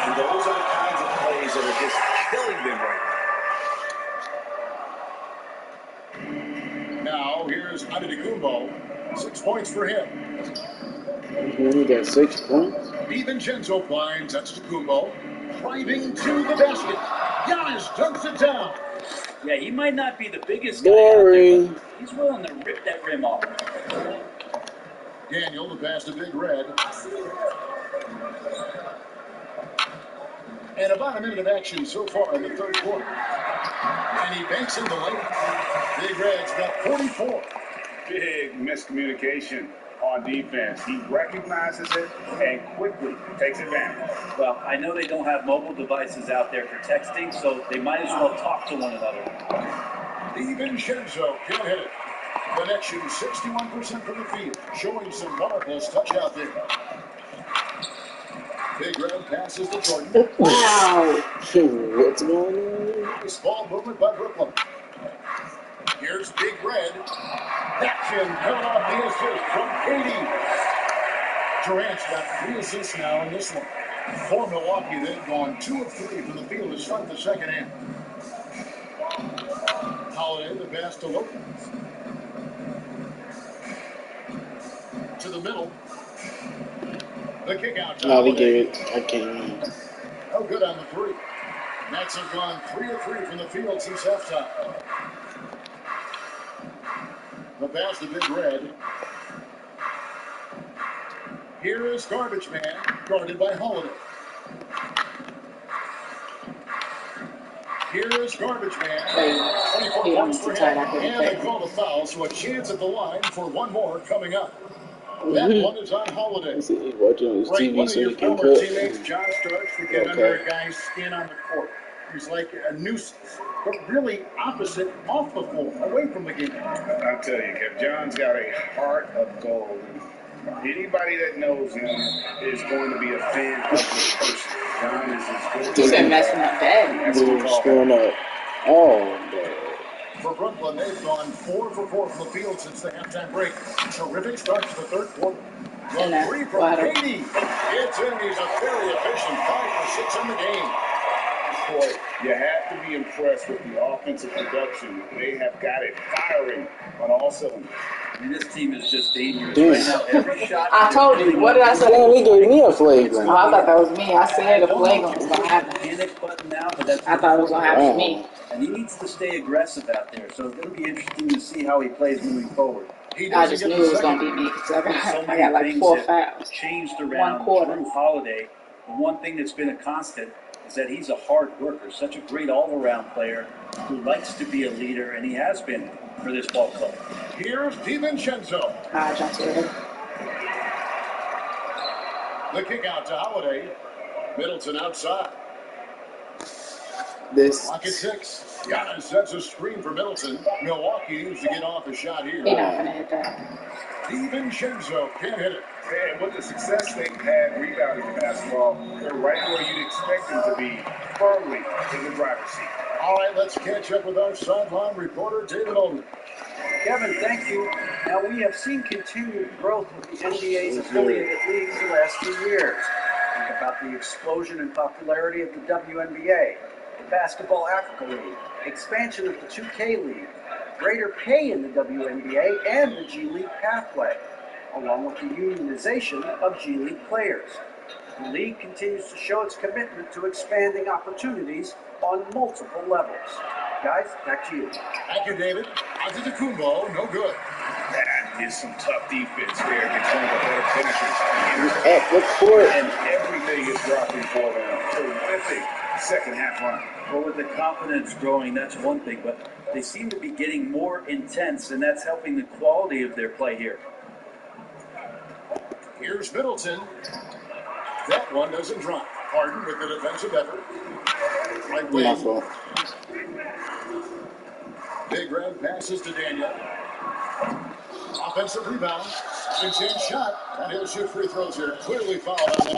[SPEAKER 5] And those are the kinds of plays that are just killing them right now.
[SPEAKER 1] Now, here's Antetokounmpo. 6 points for him.
[SPEAKER 3] he got 6 points.
[SPEAKER 1] DiVincenzo blinds Antetokounmpo. Driving to the basket. Giannis dunks it down.
[SPEAKER 5] Yeah, he might not be the biggest guy out there, but he's willing to rip that rim off.
[SPEAKER 1] Daniel, the pass to Big Red. And about a minute of action so far in the third quarter. And he banks in the lane. Big Red's got 44.
[SPEAKER 2] Big miscommunication on defense. He recognizes it and quickly takes advantage.
[SPEAKER 5] Well, I know they don't have mobile devices out there for texting, so they might as well talk to one another.
[SPEAKER 1] DiVincenzo can't hit it. The Nets shooting 61% from the field, showing some marvelous touch out there. Big Red passes to Jordan.
[SPEAKER 4] Wow.
[SPEAKER 3] What's going on?
[SPEAKER 1] Nice ball movement by Brooklyn. Here's Big Red. That's him coming off the assist from KD. Durant's got 3 assists now in this one. For Milwaukee, they've gone 2 of 3 from the field to start the second half. Holiday, the pass to Lopez. To the middle. The kick out to
[SPEAKER 3] No, we
[SPEAKER 1] Holiday.
[SPEAKER 3] gave it. I can't.
[SPEAKER 1] Oh, good on the 3. Nets have gone 3 of 3 from the field since halftime. The pass to Big Red. Here is Garbage Man, guarded by Holiday. Here is Garbage Man. 24 points for him. And they call the foul, so a chance at the line for one more coming up. That one is on Holiday.
[SPEAKER 3] He's watching his
[SPEAKER 1] Right,
[SPEAKER 3] TV
[SPEAKER 1] one of
[SPEAKER 3] so
[SPEAKER 1] your
[SPEAKER 3] he can
[SPEAKER 1] former
[SPEAKER 3] cook.
[SPEAKER 1] teammates, John Starks, to get under a guy's skin on the court. He's like a nuisance, but really opposite off the floor, away from the game.
[SPEAKER 2] I'll tell you, Kev, John's got a heart of gold. Anybody that knows him is going to be a fan of this person. John is as good.
[SPEAKER 4] He been messing up bad.
[SPEAKER 2] That's what we
[SPEAKER 3] What's
[SPEAKER 2] call
[SPEAKER 3] going
[SPEAKER 2] him.
[SPEAKER 3] on? Oh, man.
[SPEAKER 1] For Brooklyn, they've gone 4 for 4 from the field since the halftime break. Terrific start to the third quarter. The 3 from KD. It's in. He's a very efficient 5 for 6 in the game.
[SPEAKER 2] Boy, you have to be impressed with the offensive production. They have got it firing on all cylinders.
[SPEAKER 5] I mean, this team is just dangerous
[SPEAKER 3] Damn.
[SPEAKER 5] right now. Every shot.
[SPEAKER 4] I told you. What did I say?
[SPEAKER 3] Man, they gave me a flagrant.
[SPEAKER 4] Oh, I thought that was me. I said the flagrant was going to happen.
[SPEAKER 5] Panic button now, but that's
[SPEAKER 4] I thought it was going to happen to me.
[SPEAKER 5] and he needs to stay aggressive out there. So it's going to be interesting to see how he plays moving forward.
[SPEAKER 4] I just knew it was going to be me because I got like 4 fouls.
[SPEAKER 5] Changed around
[SPEAKER 4] 1 quarter.
[SPEAKER 5] Drew Holiday. The one thing that's been a constant is that he's a hard worker, such a great all-around player who likes to be a leader, and he has been for this ball club.
[SPEAKER 1] Here's DiVincenzo. The kick out to Holiday. Middleton outside.
[SPEAKER 3] This.
[SPEAKER 1] Clock at 6. Giannis sets a screen for Middleton. Milwaukee needs to get off a shot here.
[SPEAKER 4] He's not going to hit that.
[SPEAKER 1] DiVincenzo can't hit it.
[SPEAKER 2] And with the success they've had rebounding the basketball, they're right where you'd expect them to be, firmly in the driver's seat.
[SPEAKER 1] All right, let's catch up with our sideline reporter, David Olden.
[SPEAKER 5] Kevin, thank you.
[SPEAKER 8] Now, we have seen continued growth with the NBA's affiliated leagues the last few years. Think about the explosion in popularity of the WNBA, the Basketball Africa League, expansion of the 2K League, greater pay in the WNBA, and the G League pathway, along with the unionization of G League players. The league continues to show its commitment to expanding opportunities on multiple levels. Guys, back to you.
[SPEAKER 1] Thank you, David. Antetokounmpo, no good.
[SPEAKER 2] That is some tough defense there against one of the better finishers.
[SPEAKER 3] At the court.
[SPEAKER 2] And everything is dropping for them. Terrific second half run.
[SPEAKER 5] Well, with the confidence growing, that's one thing, but they seem to be getting more intense, and that's helping the quality of their play here.
[SPEAKER 1] Here's Middleton. That one doesn't drop. Harden with the defensive effort. Right wing. Big Red passes to Daniel. Offensive rebound. Insane shot. And he'll shoot free throws here. Clearly fouled on that.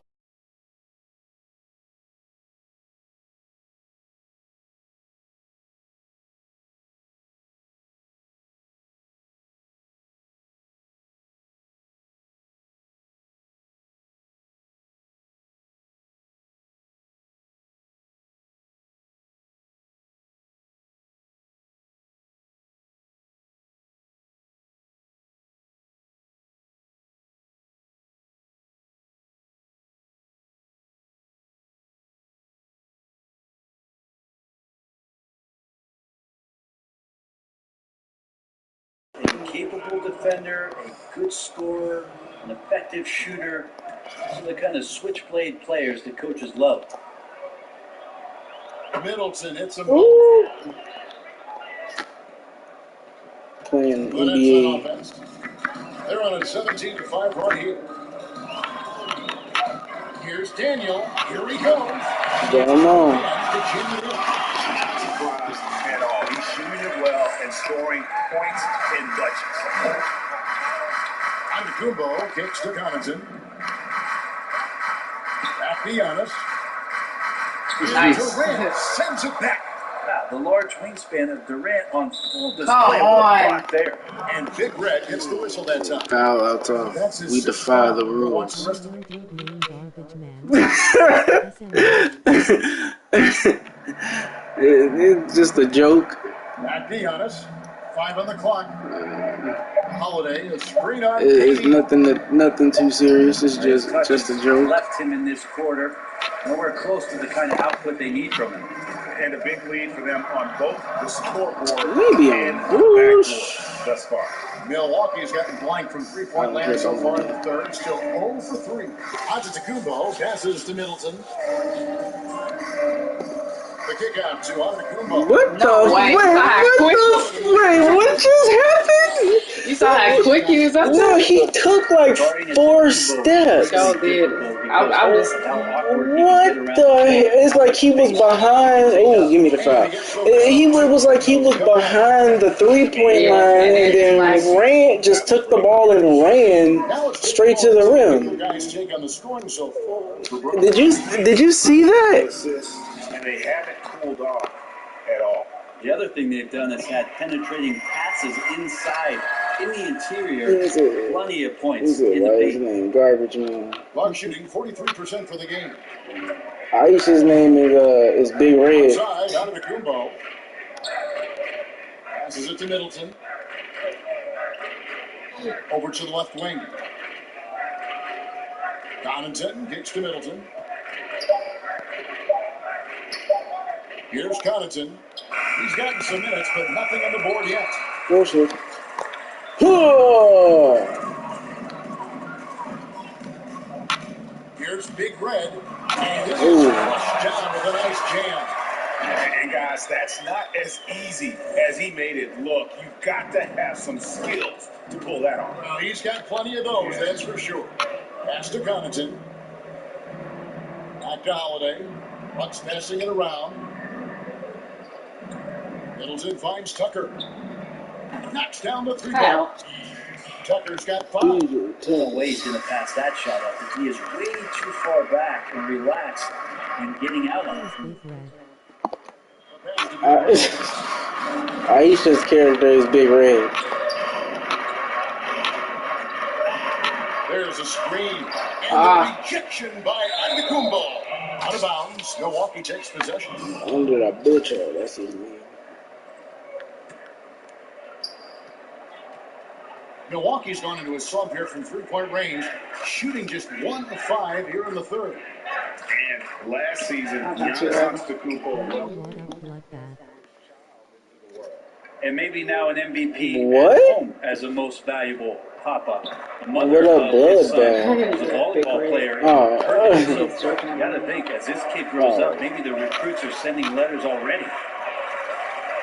[SPEAKER 5] A capable defender, a good scorer, an effective shooter. Those are the kind of switchblade players that coaches love.
[SPEAKER 1] Middleton hits him.
[SPEAKER 3] Playing NBA.
[SPEAKER 1] They're on a 17-5 run here. Here's Daniel. Here he goes.
[SPEAKER 3] Going on.
[SPEAKER 2] Not surprised at all. He's shooting it well and scoring points in bunches.
[SPEAKER 1] Antetokounmpo kicks to Connaughton. Back to Giannis.
[SPEAKER 4] Nice.
[SPEAKER 1] Durant sends it back.
[SPEAKER 5] Wow, the large wingspan of Durant on full display.
[SPEAKER 4] Come on.
[SPEAKER 5] There.
[SPEAKER 1] And Big Red gets the whistle that time.
[SPEAKER 3] Foul out top. We defy the rules. It's just a joke.
[SPEAKER 1] Back to Giannis. 5 on the clock. Holiday, a screen on.
[SPEAKER 3] It's nothing too serious. It's just a joke.
[SPEAKER 5] Left him in this quarter. Nowhere close to the kind of output they need from him.
[SPEAKER 2] And a big lead for them on both the scoreboard
[SPEAKER 3] Maybe
[SPEAKER 2] and
[SPEAKER 3] on
[SPEAKER 2] the backboard thus far.
[SPEAKER 1] Milwaukee's gotten blank from three-point land so far in the third. Still 0 for 3. Antetokounmpo passes to Middleton. The kick out to Antetokounmpo.
[SPEAKER 3] What the? Wait, what just happened?
[SPEAKER 4] You saw how quick he was up there?
[SPEAKER 3] No, he took like 4 steps.
[SPEAKER 4] So did. I was.
[SPEAKER 3] What the hell? It's like he was behind. Oh, give me the foul. It was like he was behind the 3-point line and then ran, just took the ball and ran straight to the rim. Did you see that?
[SPEAKER 2] And they haven't cooled off at all.
[SPEAKER 5] The other thing they've done is had penetrating passes inside, in the interior, plenty of points in the paint.
[SPEAKER 3] Garbage man.
[SPEAKER 1] Buck shooting 43% for the game.
[SPEAKER 3] Aisha's name is Big Red.
[SPEAKER 1] Outside, Antetokounmpo. Passes it to Middleton. Over to the left wing. Connaughton kicks to Middleton. Here's Connaughton. He's gotten some minutes, but nothing on the board yet.
[SPEAKER 3] Bullshit. Oh.
[SPEAKER 1] Here's Big Red. And this is flushed down with a nice jam.
[SPEAKER 2] And guys, that's not as easy as he made it look. You've got to have some skills to pull that off.
[SPEAKER 1] Well, he's got plenty of those, that's for sure. Pass to Connaughton. Back to Holiday. Bucks passing it around. Middleton finds Tucker. Knocks down the 3-ball. Tucker's got 5.
[SPEAKER 5] No way he's going to pass that shot up. He is way too far back and relaxed and getting out on it.
[SPEAKER 3] Aisha's character is Big Red.
[SPEAKER 1] There's a screen. And the rejection by Antetokounmpo. Out of bounds. Milwaukee takes possession.
[SPEAKER 3] Under the butcher, that's his name.
[SPEAKER 1] Milwaukee's gone into a slump here from three-point range, shooting just 1 of 5 here in the third.
[SPEAKER 2] And last season, Giannis Antetokounmpo.
[SPEAKER 6] Bloodbath.
[SPEAKER 5] And maybe now an MVP
[SPEAKER 3] What?
[SPEAKER 5] at home as the most valuable pop-up. The mother
[SPEAKER 3] What a
[SPEAKER 5] of his son
[SPEAKER 3] bloodbath.
[SPEAKER 5] was a volleyball player.
[SPEAKER 3] Oh.
[SPEAKER 5] So you got to think, as this kid grows up, maybe the recruits are sending letters already.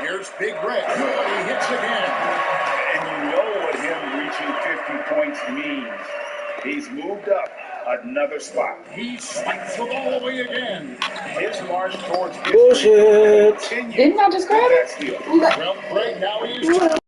[SPEAKER 1] Here's Big Red. He hits again.
[SPEAKER 2] And you know what him reaching 50 points means. He's moved up another spot.
[SPEAKER 1] He spikes the ball away again.
[SPEAKER 2] His march towards victory
[SPEAKER 3] Bullshit.
[SPEAKER 2] continues.
[SPEAKER 4] Didn't I just grab it?
[SPEAKER 1] Well, right now he is.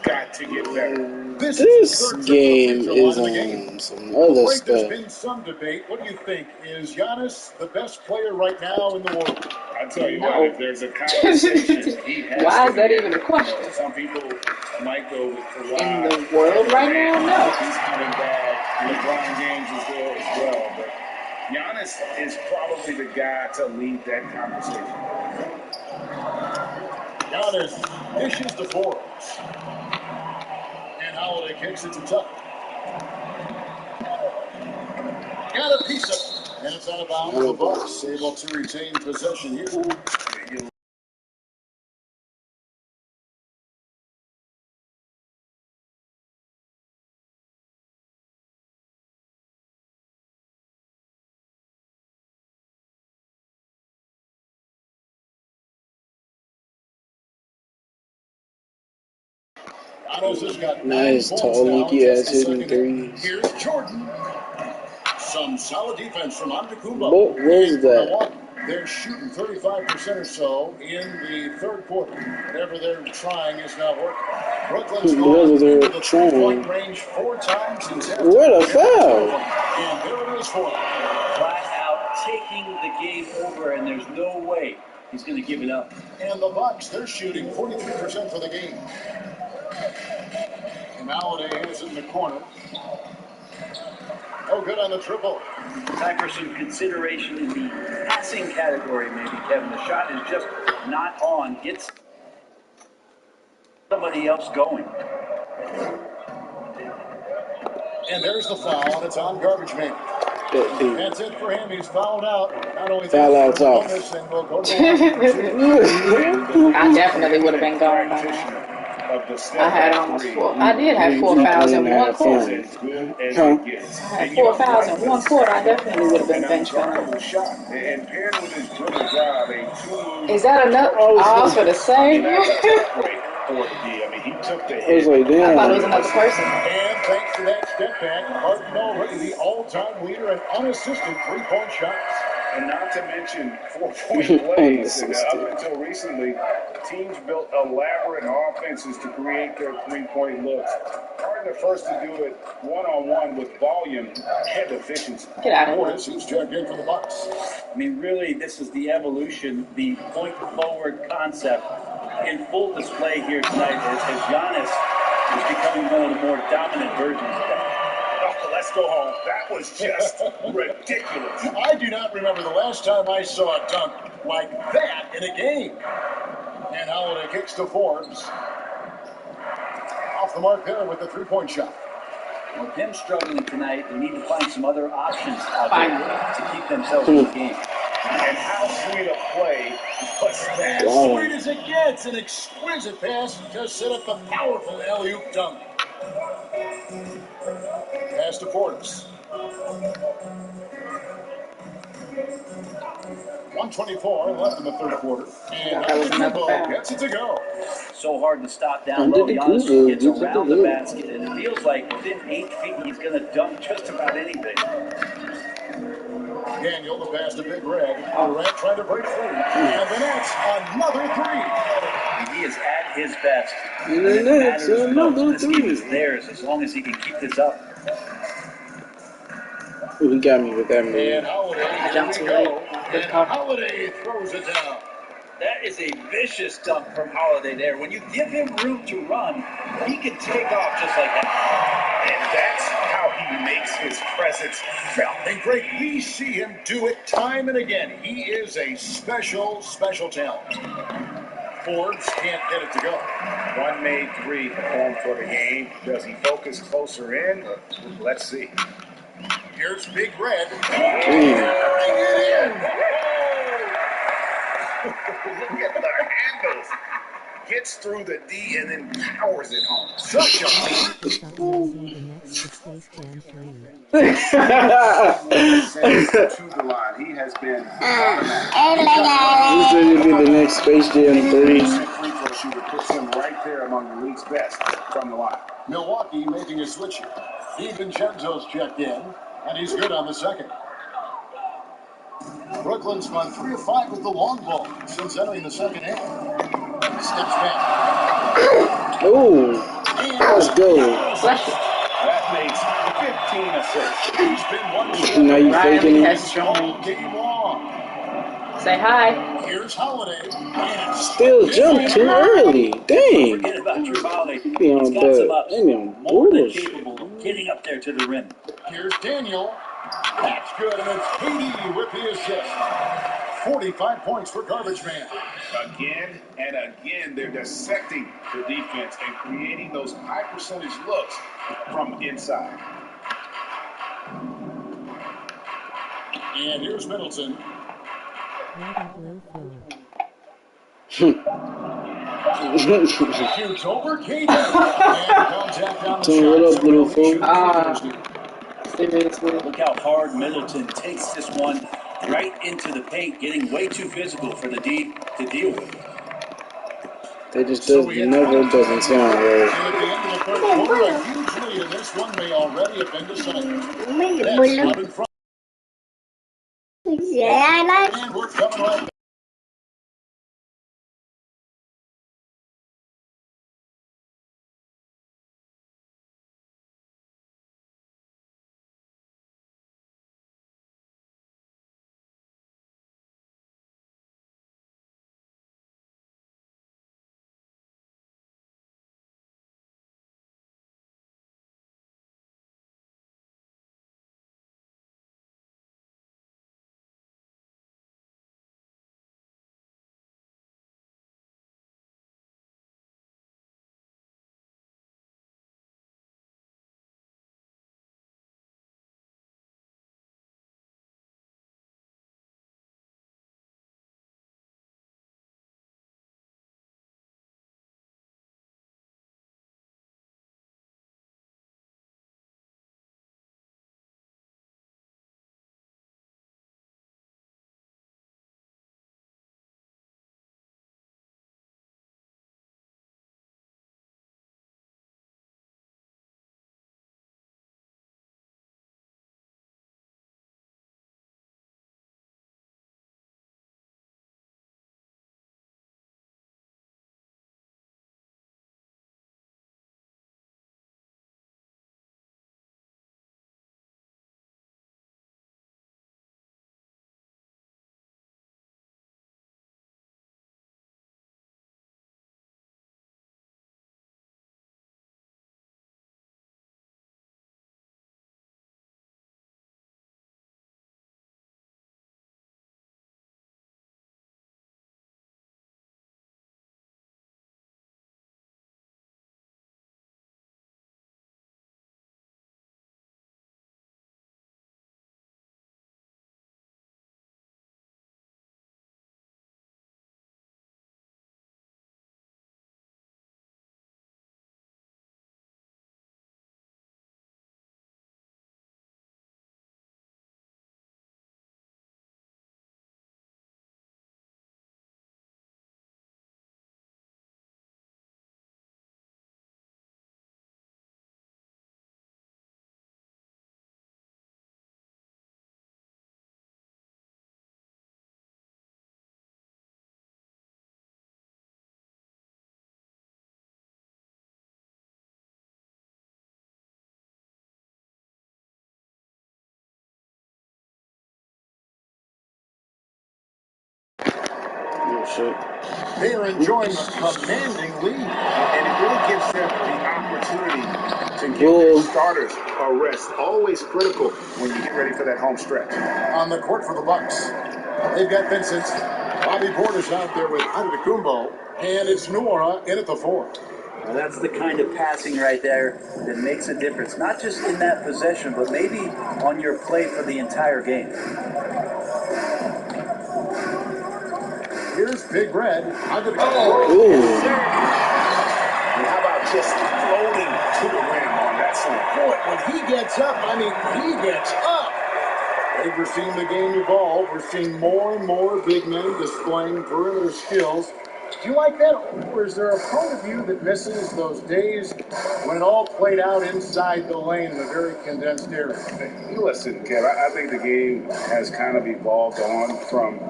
[SPEAKER 2] Got to get better.
[SPEAKER 3] This game is on some other
[SPEAKER 1] There's
[SPEAKER 3] stuff.
[SPEAKER 1] been some debate. What do you think? Is Giannis the best player right now in the world?
[SPEAKER 2] I tell you what, if there's a conversation, he has
[SPEAKER 4] Why
[SPEAKER 2] to
[SPEAKER 4] is that
[SPEAKER 2] be.
[SPEAKER 4] even a question?
[SPEAKER 2] Some people might go with Kawhi.
[SPEAKER 4] In the world right now? No.
[SPEAKER 2] He's coming back. LeBron James is there as well. But Giannis is probably the guy to lead that conversation.
[SPEAKER 1] Giannis dishes to Forbes. And Holiday kicks it to Tuck. Got a piece of it. And it's out of bounds. The Bucks able to retain possession here. Giannis has got 9
[SPEAKER 3] Nice
[SPEAKER 1] points
[SPEAKER 3] tall,
[SPEAKER 1] now,
[SPEAKER 3] leaky
[SPEAKER 1] just
[SPEAKER 3] ass
[SPEAKER 1] the
[SPEAKER 3] hitting
[SPEAKER 1] second.
[SPEAKER 3] threes.
[SPEAKER 1] Here's Jordan. Some solid defense from Antetokounmpo.
[SPEAKER 3] What was that?
[SPEAKER 1] They're shooting 35% or so in the third quarter. Whatever they're trying is not working. Brooklyn's gone into the three-point range 4 times in 10.
[SPEAKER 3] What a foul!
[SPEAKER 1] And there it is for him.
[SPEAKER 5] Flat out taking the game over, and there's no way he's going to give it up.
[SPEAKER 1] And the Bucks, they're shooting 43% for the game. And Holiday has it in the corner. Oh, good on the triple.
[SPEAKER 5] Time for some consideration in the passing category, maybe, Kevin. The shot is just not on. Gets somebody else going.
[SPEAKER 1] And there's the foul, and it's on Garbage Man. That's it for him. He's fouled out. Not only
[SPEAKER 3] foul out's off.
[SPEAKER 4] I definitely would have been gone by now. I had almost 4. I did have 4 fouls in 1 quarter. I had 4 fouls in 1 quarter. I definitely would have been bench by now. Is that enough? I was for the same.
[SPEAKER 2] I
[SPEAKER 3] was like, damn.
[SPEAKER 4] I thought it was another person.
[SPEAKER 1] And thanks to that step back, Harden already the all-time leader in unassisted three-point shots.
[SPEAKER 2] And not to mention 4-point plays. And up until recently, teams built elaborate offenses to create their three-point looks. Harden the first to do it one-on-one with volume and efficiency.
[SPEAKER 4] Get out of here.
[SPEAKER 1] Morris, he's checked in for the Bucks.
[SPEAKER 5] I mean, really, this is the evolution, the point-forward concept in full display here tonight as Giannis is becoming one of the more dominant versions of that.
[SPEAKER 2] let's go home. That was just ridiculous.
[SPEAKER 1] I do not remember the last time I saw a dunk like that in a game. And Holiday kicks to Forbes. Off the mark there with the three-point shot.
[SPEAKER 5] With them struggling tonight, they need to find some other options out there to keep themselves in the game.
[SPEAKER 2] And how sweet a play was that?
[SPEAKER 1] As sweet as it gets, an exquisite pass to set up a powerful alley-oop dunk. Pass to Forbes. 1:24 left in the third quarter. And Antetokounmpo gets it to go.
[SPEAKER 5] So hard to stop down low. Giannis gets around the basket, and it feels like within 8 feet he's going to dunk just about anything.
[SPEAKER 1] Daniel, the pass to Big Red. Durant trying to break free. And the Nets, another three.
[SPEAKER 5] He is at his best.
[SPEAKER 3] And the Nets, another
[SPEAKER 5] This game is
[SPEAKER 3] three.
[SPEAKER 5] theirs as long as he can keep this up.
[SPEAKER 3] Ooh, he got me with that move.
[SPEAKER 1] And Holiday, here we go. And Holiday throws it down.
[SPEAKER 5] That is a vicious dunk from Holiday there. When you give him room to run, he can take off just like that.
[SPEAKER 2] And that's how he makes his presence felt.
[SPEAKER 1] And Greg, we see him do it time and again. He is a special, special talent. Forbes can't get it to go.
[SPEAKER 2] One made three home for the game. Does he focus closer in? Let's see.
[SPEAKER 1] Here's Big Red.
[SPEAKER 2] Look at the handles. Gets through the D and then powers it home.
[SPEAKER 1] Such a
[SPEAKER 6] Stop losing the next to Space Jam 3.
[SPEAKER 2] To the line. He has been
[SPEAKER 3] This is going to be the next Space Jam 3.
[SPEAKER 2] free throw shooter puts him right there among the league's best from the line.
[SPEAKER 1] Milwaukee making a switch here. DiVincenzo's checked in, and he's good on the second. Brooklyn's gone 3 of 5 with the long ball since entering the second half. Steps back.
[SPEAKER 3] Ooh, let's go.
[SPEAKER 2] That makes 15 assists.
[SPEAKER 1] He's been one
[SPEAKER 3] Now you faking it.
[SPEAKER 1] all game long.
[SPEAKER 4] Say hi.
[SPEAKER 1] Here's Holiday. And
[SPEAKER 3] Still jumped too early. Dang.
[SPEAKER 5] Forget about your Holiday.
[SPEAKER 3] Be on
[SPEAKER 5] He's got some ups.
[SPEAKER 3] that.
[SPEAKER 5] More than capable of getting up there to the rim.
[SPEAKER 1] Here's Daniel. That's good, and it's KD with the assist. 45 points for Garbage Man.
[SPEAKER 2] Again and again, they're dissecting the defense and creating those high percentage looks from inside.
[SPEAKER 1] And here's Middleton.
[SPEAKER 6] What a blue fool.
[SPEAKER 1] Shoots over KD. And contact on the
[SPEAKER 3] What
[SPEAKER 1] shot.
[SPEAKER 3] up, little fool?
[SPEAKER 5] Look how hard Middleton takes this one right into the paint, getting way too physical for the D to deal with.
[SPEAKER 3] It just never doesn't sound right.
[SPEAKER 1] And at the end of the third quarter, a huge lead, and this one may already have been decided. That's up in front. And we're coming right back.
[SPEAKER 3] shit.
[SPEAKER 1] They are enjoying a commanding lead.
[SPEAKER 2] And it really gives them the opportunity to give their starters a rest. Always critical when you get ready for that home stretch.
[SPEAKER 1] On the court for the Bucks, they've got Vincent. Bobby Porter's out there with Antetokounmpo, and it's Noura in at the 4.
[SPEAKER 5] Well, that's the kind of passing right there that makes a difference, not just in that possession, but maybe on your play for the entire game.
[SPEAKER 1] Here's Big Red.
[SPEAKER 2] And how about just floating to the rim on that slam?
[SPEAKER 1] Boy, when he gets up, he gets up. Hey, we're seeing the game evolve. We're seeing more and more big men displaying perimeter skills. Do you like that, or is there a part of you that misses those days when it all played out inside the lane in a very condensed area?
[SPEAKER 2] Listen, Kev, I think the game has kind of evolved on from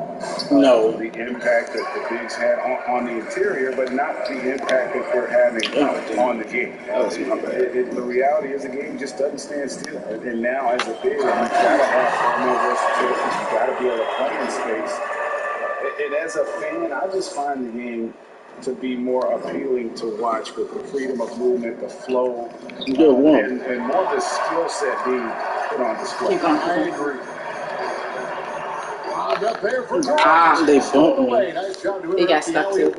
[SPEAKER 2] the impact that the bigs had on the interior, but not the impact that they're having on the game. The reality is the game just doesn't stand still. And now, as a big, you've got to have more versatility. You've got to be able to play in space. And as a fan, I just find the game to be more appealing to watch with the freedom of movement, the flow, and more of the skill set being put on display.
[SPEAKER 1] I agree. Wound up there for
[SPEAKER 3] They bumped me.
[SPEAKER 1] Nice job to
[SPEAKER 4] He got stuck too.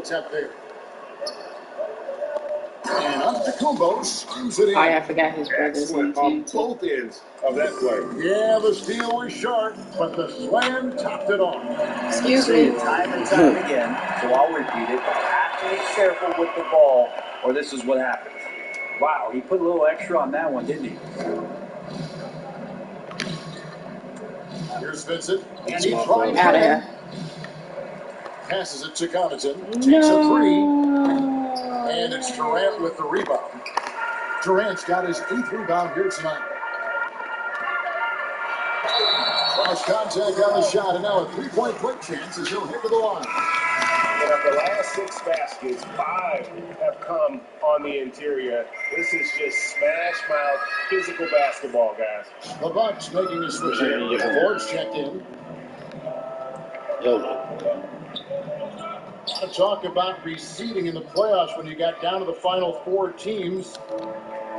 [SPEAKER 1] And Antetokounmpo screws it in.
[SPEAKER 4] I forgot his brother's on
[SPEAKER 2] Excellent
[SPEAKER 4] the
[SPEAKER 2] on
[SPEAKER 4] team too.
[SPEAKER 2] both ends of that play.
[SPEAKER 1] Yeah, the steal was sharp, but the slam topped it off.
[SPEAKER 4] Excuse
[SPEAKER 5] Say
[SPEAKER 4] me.
[SPEAKER 5] it time and time again, so I'll repeat it. You have to be careful with the ball, or this is what happens. Wow, he put a little extra on that one, didn't he?
[SPEAKER 1] Here's Vincent, and he tries
[SPEAKER 4] Out of here.
[SPEAKER 1] passes it to Connaughton, takes a 3, and it's Durant with the rebound. Durant's got his 8th rebound here tonight. Cross contact on the shot, and now a 3-point play chance as he'll head to the line.
[SPEAKER 2] And of the last 6 baskets, 5 have come on the interior. This is just smash mouth physical basketball, guys.
[SPEAKER 1] The Bucks making a switch here. The boards checked in. To talk about reseeding in the playoffs when you got down to the final 4 teams.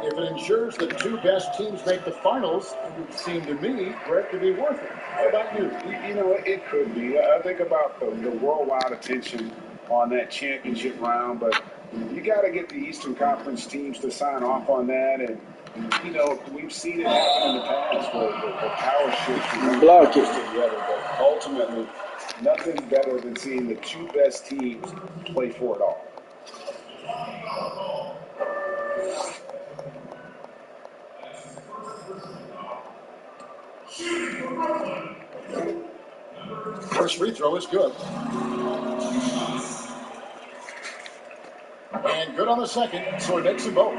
[SPEAKER 1] If it ensures the 2 best teams make the finals, it would seem to me, Brett, to be worth it. How about you?
[SPEAKER 2] You know, it could be. I think about the worldwide attention on that championship round, but you got to get the Eastern Conference teams to sign off on that. And, you know, we've seen it happen in the past where the power shift from one to the other. But ultimately, nothing better than seeing the 2 best teams play for it all.
[SPEAKER 1] First free throw is good. And good on the second, so it makes them both.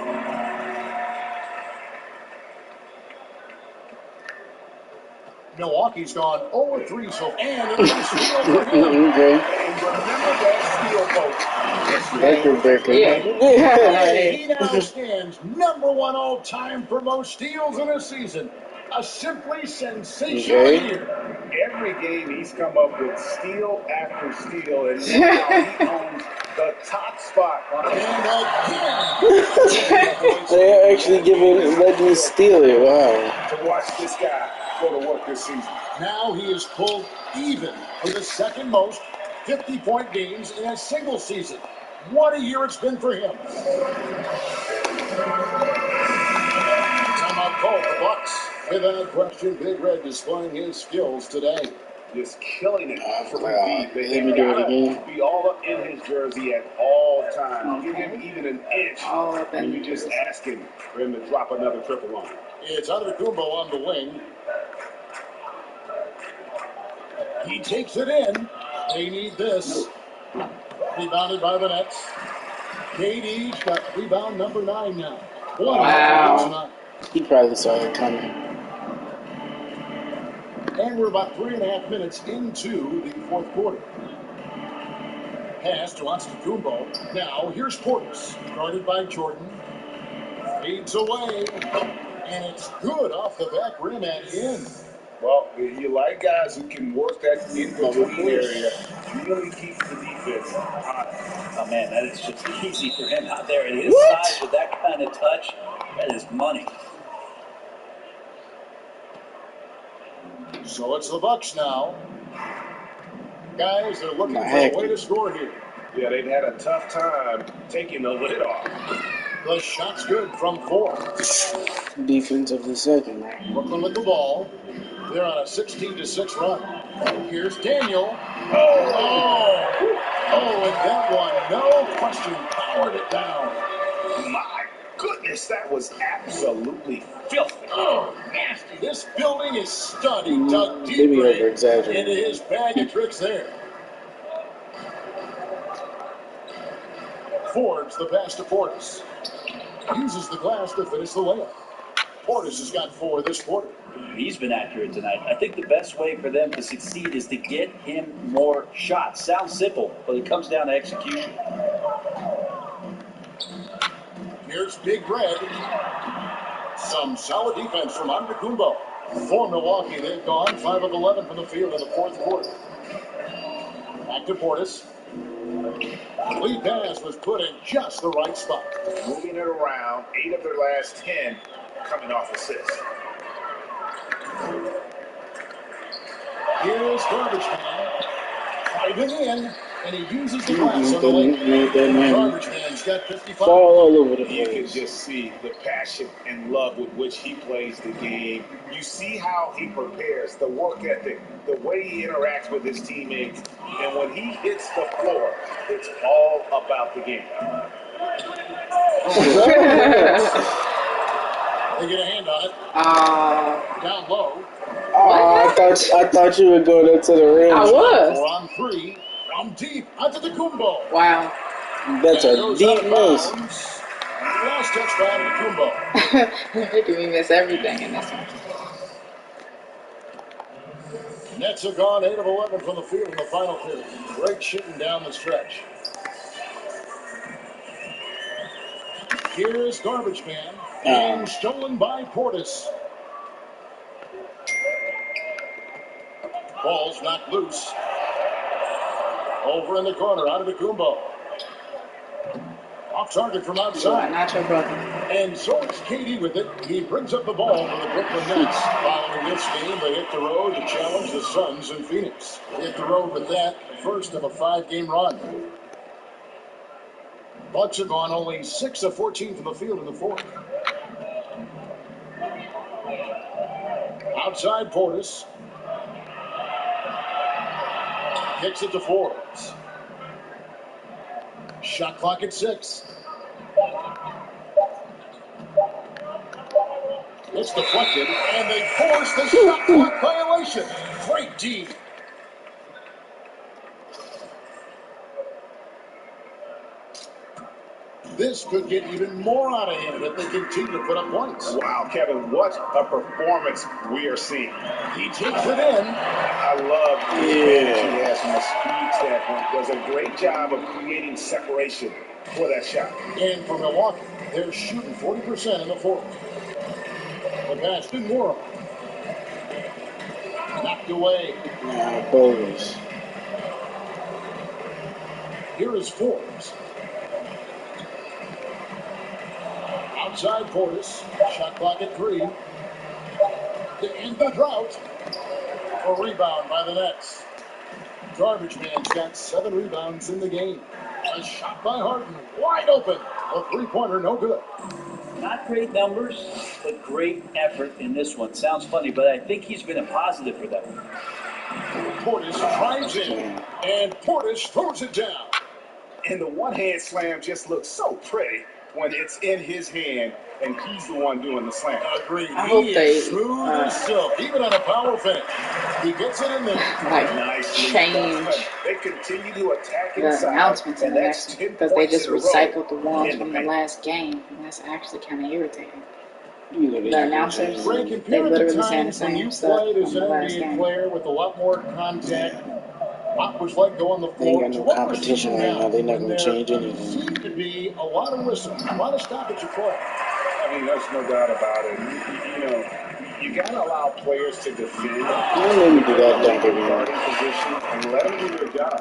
[SPEAKER 1] Milwaukee's gone 0-3 so and another steal for him. And remember that steal, folks. He now stands #1 all time for most steals in a season. A simply sensational year.
[SPEAKER 2] Every game he's come up with steal after steal, and now he owns the top spot.
[SPEAKER 3] They're actually letting me steal it. Wow.
[SPEAKER 2] To watch this guy go to work this season.
[SPEAKER 1] Now he is pulled even for the second most 50-point games in a single season. What a year it's been for him. Timeout called the Bucks. Without question, Big Red displaying his skills today.
[SPEAKER 2] Just killing it for the beat.
[SPEAKER 3] Let me do it again.
[SPEAKER 2] Be all up in his jersey at all times. Give him even an inch. And you just ask him for him to drop another triple on him.
[SPEAKER 1] It's Antetokounmpo on the wing. He takes it in. They need this. Rebounded by the Nets. KD's got rebound number 9 now.
[SPEAKER 3] Wow. He probably saw it coming.
[SPEAKER 1] And we're about 3.5 minutes into the 4th quarter. Pass to Antetokounmpo. Now here's Portis, guarded by Jordan. Fades away, and it's good off the back rim and in.
[SPEAKER 2] Well, you like guys who can work that in-between area, really keep the defense fits.
[SPEAKER 5] Oh, man, that is just easy for him out there at his size with that kind of touch. That is money.
[SPEAKER 1] So it's the Bucks now. Guys, they're looking for a way to score here.
[SPEAKER 2] Yeah, they've had a tough time taking the lid off.
[SPEAKER 1] The shot's good from 4.
[SPEAKER 3] Defense of the second.
[SPEAKER 1] Brooklyn with the ball. They're on a 16-6 run. Here's Daniel. Oh, and that one, no question, powered it down.
[SPEAKER 2] My goodness, that was absolutely filthy.
[SPEAKER 1] Oh, nasty. This building is stunning. Dug deep into his bag of tricks there. Forbes the pass to Portis. Uses the glass to finish the layup. Portis has got 4 this quarter.
[SPEAKER 5] He's been accurate tonight. I think the best way for them to succeed is to get him more shots. Sounds simple, but it comes down to execution.
[SPEAKER 1] Here's Big Red. Some solid defense from Antetokounmpo. For Milwaukee, they've gone 5 of 11 from the field in the fourth quarter. Back to Portis. Lead pass was put in just the right spot.
[SPEAKER 2] Moving it around, 8 of their last 10 coming off assists.
[SPEAKER 1] Here's Garbage Man. Driving in, and he uses the glass on the lane. Garbage Man's got 55.
[SPEAKER 3] All over the place.
[SPEAKER 2] You can just see the passion and love with which he plays the game. You see how he prepares, the work ethic, the way he interacts with his teammates. And when he hits the floor, it's all about the game.
[SPEAKER 1] They get a hand on it. Down low.
[SPEAKER 3] I thought you would go to the rim.
[SPEAKER 4] I was.
[SPEAKER 1] 4 on 3. From deep. Antetokounmpo.
[SPEAKER 4] Wow.
[SPEAKER 3] That's a deep miss.
[SPEAKER 1] Last touch by Antetokounmpo.
[SPEAKER 4] Making me miss everything in this one.
[SPEAKER 1] Nets have gone 8 of 11 from the field in the final period. Great shooting down the stretch. Here's Garbage Man. And stolen by Portis. Ball's knocked loose. Over in the corner, out of the Antetokounmpo. Off target from outside.
[SPEAKER 4] Not your brother.
[SPEAKER 1] And so it's KD with it. He brings up the ball for the Brooklyn Nets. Following this game, they hit the road to challenge the Suns in Phoenix. They hit the road with that, first of a 5-game run. Bucks have gone only 6 of 14 from the field in the fourth. Outside Portis. Kicks it to Forbes. Shot clock at 6. It's deflected, and they force the shot clock violation. Great D. This could get even more out of him if they continue to put up points.
[SPEAKER 2] Wow, Kevin, what a performance we are seeing.
[SPEAKER 1] He takes it in.
[SPEAKER 2] I love the advantage he has from a speed standpoint. Does a great job of creating separation for that shot.
[SPEAKER 1] And for Milwaukee, they're shooting 40% in the fourth. The pass to Moore. Knocked away.
[SPEAKER 3] Bogus.
[SPEAKER 1] Here is Forbes. Outside Portis. Shot clock at 3. To end the drought. A rebound by the Nets. Garbage Man's got 7 rebounds in the game. A shot by Harden. Wide open. A three-pointer, no good.
[SPEAKER 5] Not great numbers, but great effort in this one. Sounds funny, but I think he's been a positive for them.
[SPEAKER 1] Portis drives in, and Portis throws it down.
[SPEAKER 2] And the one-hand slam just looks so pretty when it's in his hand, and he's the one doing the slam.
[SPEAKER 1] Agreed.
[SPEAKER 4] I hope
[SPEAKER 1] He
[SPEAKER 4] they
[SPEAKER 1] is smooth as silk, even on a power finish. He gets it in there.
[SPEAKER 4] Change
[SPEAKER 2] They continue to attack
[SPEAKER 4] the
[SPEAKER 2] inside,
[SPEAKER 4] announcements in
[SPEAKER 2] and
[SPEAKER 4] the
[SPEAKER 2] that's
[SPEAKER 4] next
[SPEAKER 2] 10
[SPEAKER 4] because they
[SPEAKER 2] points
[SPEAKER 4] just
[SPEAKER 2] in a row
[SPEAKER 4] recycled the ones
[SPEAKER 2] in
[SPEAKER 4] from the
[SPEAKER 2] paint.
[SPEAKER 4] last game. And that's actually kind of irritating.
[SPEAKER 3] The
[SPEAKER 4] announcers,
[SPEAKER 1] Frank,
[SPEAKER 4] they
[SPEAKER 1] compare the
[SPEAKER 4] literally saying the
[SPEAKER 1] times when you
[SPEAKER 4] same stuff
[SPEAKER 1] played as
[SPEAKER 4] from
[SPEAKER 1] an
[SPEAKER 4] the last
[SPEAKER 1] NBA
[SPEAKER 4] game.
[SPEAKER 1] player with a lot more contact. What was like going the
[SPEAKER 3] They ain't
[SPEAKER 1] floor
[SPEAKER 3] got
[SPEAKER 1] to
[SPEAKER 3] no
[SPEAKER 1] what we're
[SPEAKER 3] competition
[SPEAKER 1] seeing
[SPEAKER 3] right now. They not
[SPEAKER 1] when
[SPEAKER 3] gonna
[SPEAKER 1] there
[SPEAKER 3] change anything.
[SPEAKER 1] seemed to be a lot of whistles, a lot of stoppage of play.
[SPEAKER 2] I mean, there's no doubt about it. You know, You got to allow players to defend.
[SPEAKER 3] Let me do that dunk again.
[SPEAKER 2] Guarding position and let them do their job.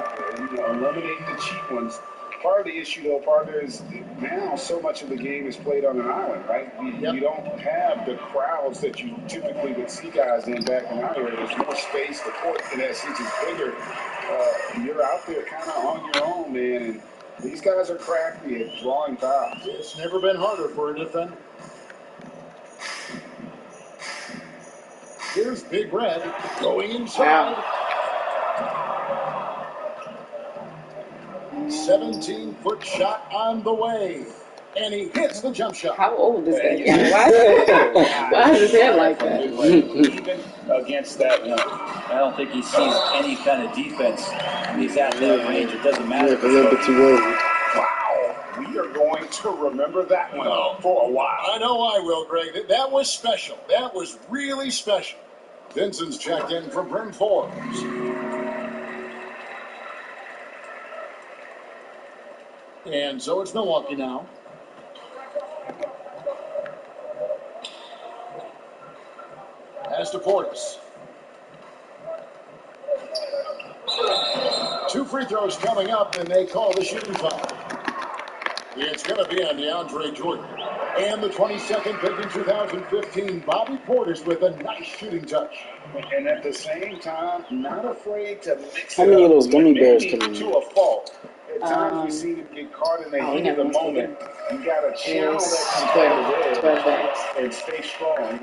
[SPEAKER 2] Eliminate the cheap ones. Part of the issue, though, partner, is now so much of the game is played on an island, right? You don't have the crowds that you typically would see guys in back in our area. There's more space. The court, in that sense, is bigger. You're out there kind of on your own, man. And these guys are crafty at drawing fouls.
[SPEAKER 1] It's never been harder for a defender. Here's Big Red going inside.
[SPEAKER 4] Wow.
[SPEAKER 1] 17-foot shot on the way. And he hits the jump shot.
[SPEAKER 4] How old is that guy? Why is his hair like that?
[SPEAKER 2] Even against that one.
[SPEAKER 5] I don't think he sees any kind of defense when he's at that range. It doesn't matter.
[SPEAKER 3] A little bit too early.
[SPEAKER 2] Wow. We are going to remember that one for a while.
[SPEAKER 1] I know I will, Greg. That was special. That was really special. Vincent's checked in for Brim Forbes. And so it's Milwaukee now. As to Portis. 2 free throws coming up, and they call the shooting foul. It's going to be on DeAndre Jordan. And the 22nd pick in 2015, Bobby Portis with a nice shooting touch.
[SPEAKER 2] And at the same time, not afraid to mix
[SPEAKER 3] How
[SPEAKER 2] it
[SPEAKER 3] many
[SPEAKER 2] up.
[SPEAKER 3] of those gummy bears can you
[SPEAKER 2] to a fault. At times we see them get caught in the heat of the moment. You got to channel that control and stay strong.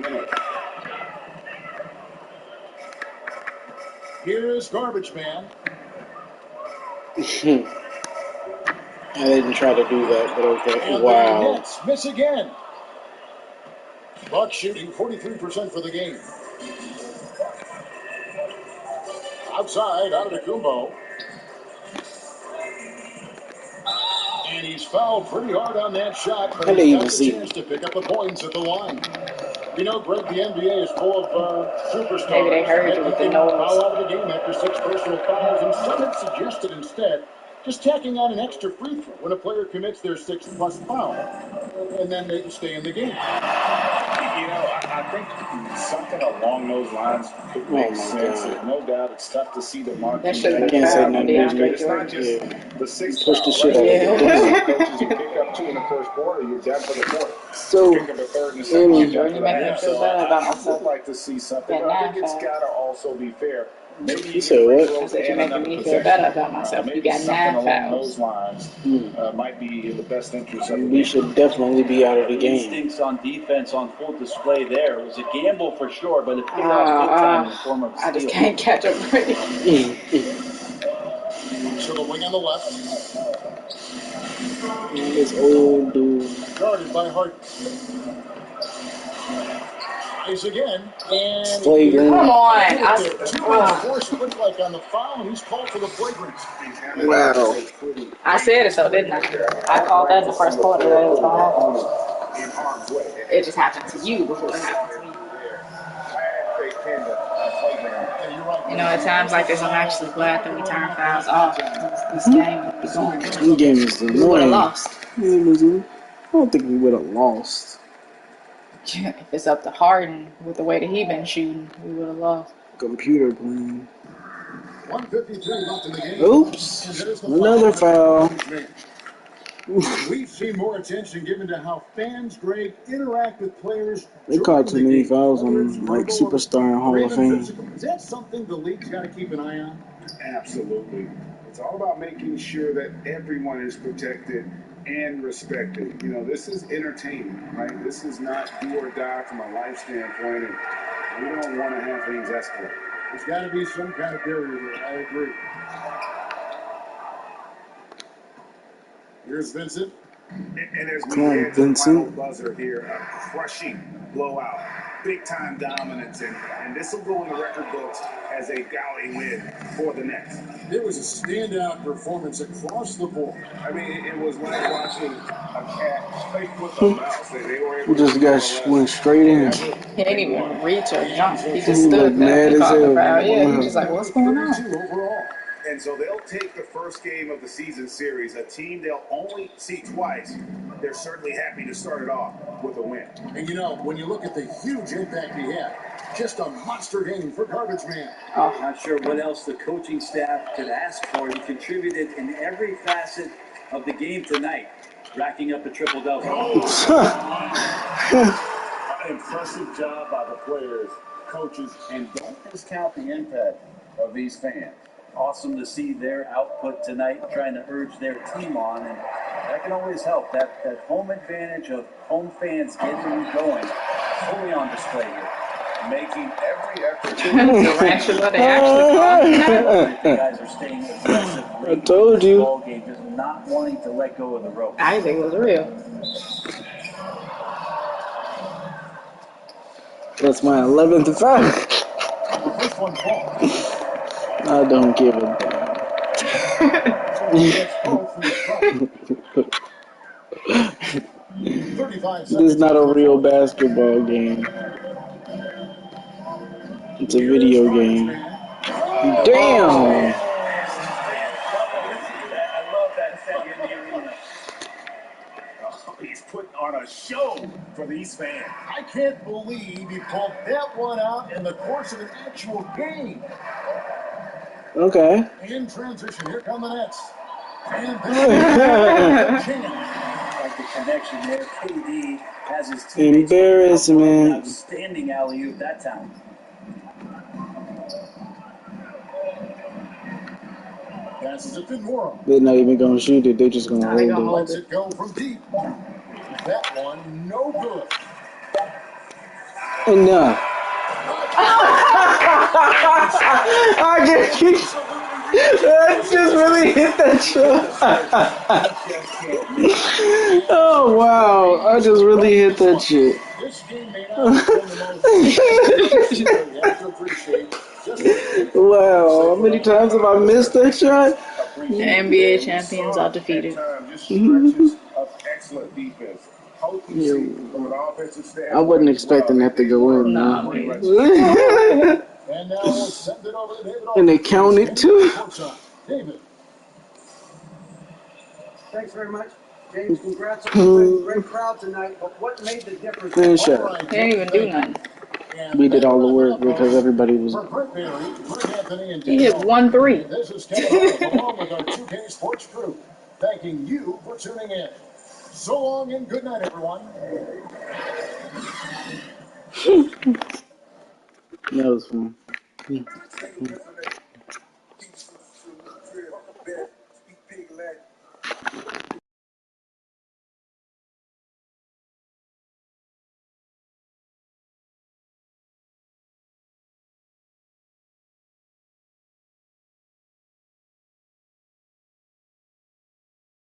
[SPEAKER 1] Here is Garbage Man.
[SPEAKER 3] I didn't try to do that, but okay.
[SPEAKER 1] And
[SPEAKER 3] wow.
[SPEAKER 1] the Nets miss again. Bucks shooting 43% for the game. Outside, Antetokounmpo. And he's fouled pretty hard on that shot, but he's got the chance to pick up the points at the line. You know, Greg, the NBA is full of superstars.
[SPEAKER 4] Maybe they heard you with the nose.
[SPEAKER 1] Foul out of the game after 6 personal fouls, and some have suggested instead just tacking on an extra free throw when a player commits their 6+ foul, and then they can stay in the game.
[SPEAKER 2] I think something along those lines could make sense. No doubt, it's tough to see the mark.
[SPEAKER 4] That should have
[SPEAKER 3] been foul on DeAndre
[SPEAKER 2] It's not just the 6
[SPEAKER 3] push the shit out
[SPEAKER 2] of the coaches. You pick up 2 in the first quarter, you're down for the fourth.
[SPEAKER 3] So,
[SPEAKER 2] pick up a third in the second.
[SPEAKER 4] You make me feel better about
[SPEAKER 2] I
[SPEAKER 4] myself.
[SPEAKER 2] would like to see something. I think it's got to also be fair. Maybe
[SPEAKER 3] you said what?
[SPEAKER 4] I said you're making me feel better about myself. You got 9 fouls.
[SPEAKER 2] Those lines might be in the best interest of
[SPEAKER 3] we should definitely be out of the game.
[SPEAKER 5] Instincts on defense on full display there. It was a gamble for sure, but it paid off big time in the form of a steal.
[SPEAKER 4] I just can't catch up pretty.
[SPEAKER 1] So the wing on the left.
[SPEAKER 3] This old dude.
[SPEAKER 1] Guarded by Hart. Eyes again. And
[SPEAKER 3] Flagrant.
[SPEAKER 4] Come on.
[SPEAKER 1] 2.4 looked like on the foul, and he's called for the flagrant.
[SPEAKER 3] Wow.
[SPEAKER 4] I said it though, didn't I? I called that in the first quarter that it was going to happen. It just happened to you before it happened to me. You know, at times like this, I'm actually glad that we turned fouls off. This game would be going.
[SPEAKER 3] This game is annoying.
[SPEAKER 4] We would have lost.
[SPEAKER 3] I don't think we would have lost.
[SPEAKER 4] If it's up to Harden with the way that he been shooting, we would have lost.
[SPEAKER 3] Computer playing.
[SPEAKER 1] 153 left in the game.
[SPEAKER 3] Oops. Another foul.
[SPEAKER 1] We've seen more attention given to how fans, Greg, interact with players.
[SPEAKER 3] They caught too many fouls on like Superstar and Hall of Fame.
[SPEAKER 1] Is that something the league's got to keep an eye on?
[SPEAKER 2] Absolutely. It's all about making sure that everyone is protected and respected. You know, this is entertainment, right? This is not do or die from a life standpoint, and we don't want to have things escalate.
[SPEAKER 1] There's got to be some kind of barrier there. I agree. Here's Vincent.
[SPEAKER 2] And as we head to the final buzzer here, a crushing blowout, big-time dominance, and this will go in the record books as a golly win for the Nets.
[SPEAKER 1] It was a standout performance across the board.
[SPEAKER 2] I mean, it was like watching a cat play with a mouse. They were able
[SPEAKER 3] This guy went straight in.
[SPEAKER 4] He didn't even reach or jump. He just stood there.
[SPEAKER 3] Mad as hell.
[SPEAKER 4] Yeah, he was just like, what's going on?
[SPEAKER 1] Overall.
[SPEAKER 2] And so they'll take the first game of the season series, a team they'll only see twice. They're certainly happy to start it off with a win.
[SPEAKER 1] And you know, when you look at the huge impact he had, just a monster game for Garbage Man.
[SPEAKER 5] Not sure what else the coaching staff could ask for. He contributed in every facet of the game tonight, racking up a triple-double.
[SPEAKER 2] Impressive job by the players, coaches, and don't discount the impact of these fans.
[SPEAKER 5] Awesome to see their output tonight, trying to urge their team on, and that can always help. That home advantage of home fans getting you going, fully on display here.
[SPEAKER 2] Making every effort.
[SPEAKER 4] Tarantula, they actually caught that.
[SPEAKER 5] The guys are staying aggressive.
[SPEAKER 3] I told you.
[SPEAKER 5] Ball game, just not wanting to let go of the rope.
[SPEAKER 4] Isaac was real.
[SPEAKER 3] That's my 11th foul.
[SPEAKER 1] The first one falls.
[SPEAKER 3] I don't give a damn. This is not a real basketball game. It's a video game. Damn!
[SPEAKER 2] I love that set in the arena. He's putting on a show for these fans.
[SPEAKER 1] I can't believe he pulled that one out in the course of an actual game.
[SPEAKER 3] Okay.
[SPEAKER 1] In transition, here come the Nets. And this
[SPEAKER 5] like the connection there. KD has his team.
[SPEAKER 3] Embarrassment.
[SPEAKER 5] Outstanding alley-oop that time.
[SPEAKER 1] passes it to Nora.
[SPEAKER 3] They're not even going to shoot it. They're just going to hold it.
[SPEAKER 1] Lets it go from deep. That one, no good.
[SPEAKER 3] Enough. I get you. That just really hit that shot. Oh, wow. I just really hit that shit.
[SPEAKER 1] This game may not have been the most.
[SPEAKER 3] Wow. How many times have I missed that shot?
[SPEAKER 4] The NBA champions are defeated.
[SPEAKER 2] Excellent defense.
[SPEAKER 3] I wasn't expecting that to go in.
[SPEAKER 4] No,
[SPEAKER 1] And now we'll send it over to David.
[SPEAKER 3] And they counted too.
[SPEAKER 1] David.
[SPEAKER 8] Thanks very much. James, congrats on a great crowd tonight. But what made the difference?
[SPEAKER 3] Man, shut
[SPEAKER 1] All right,
[SPEAKER 3] up.
[SPEAKER 4] They didn't even do nothing.
[SPEAKER 3] We did all the work because everybody was.
[SPEAKER 4] He hit 1 3.
[SPEAKER 1] This is Kevin Hart, along with our 2K Sports crew, thanking you for tuning in. So long and good night, everyone.
[SPEAKER 3] That was fun.
[SPEAKER 2] Big leg.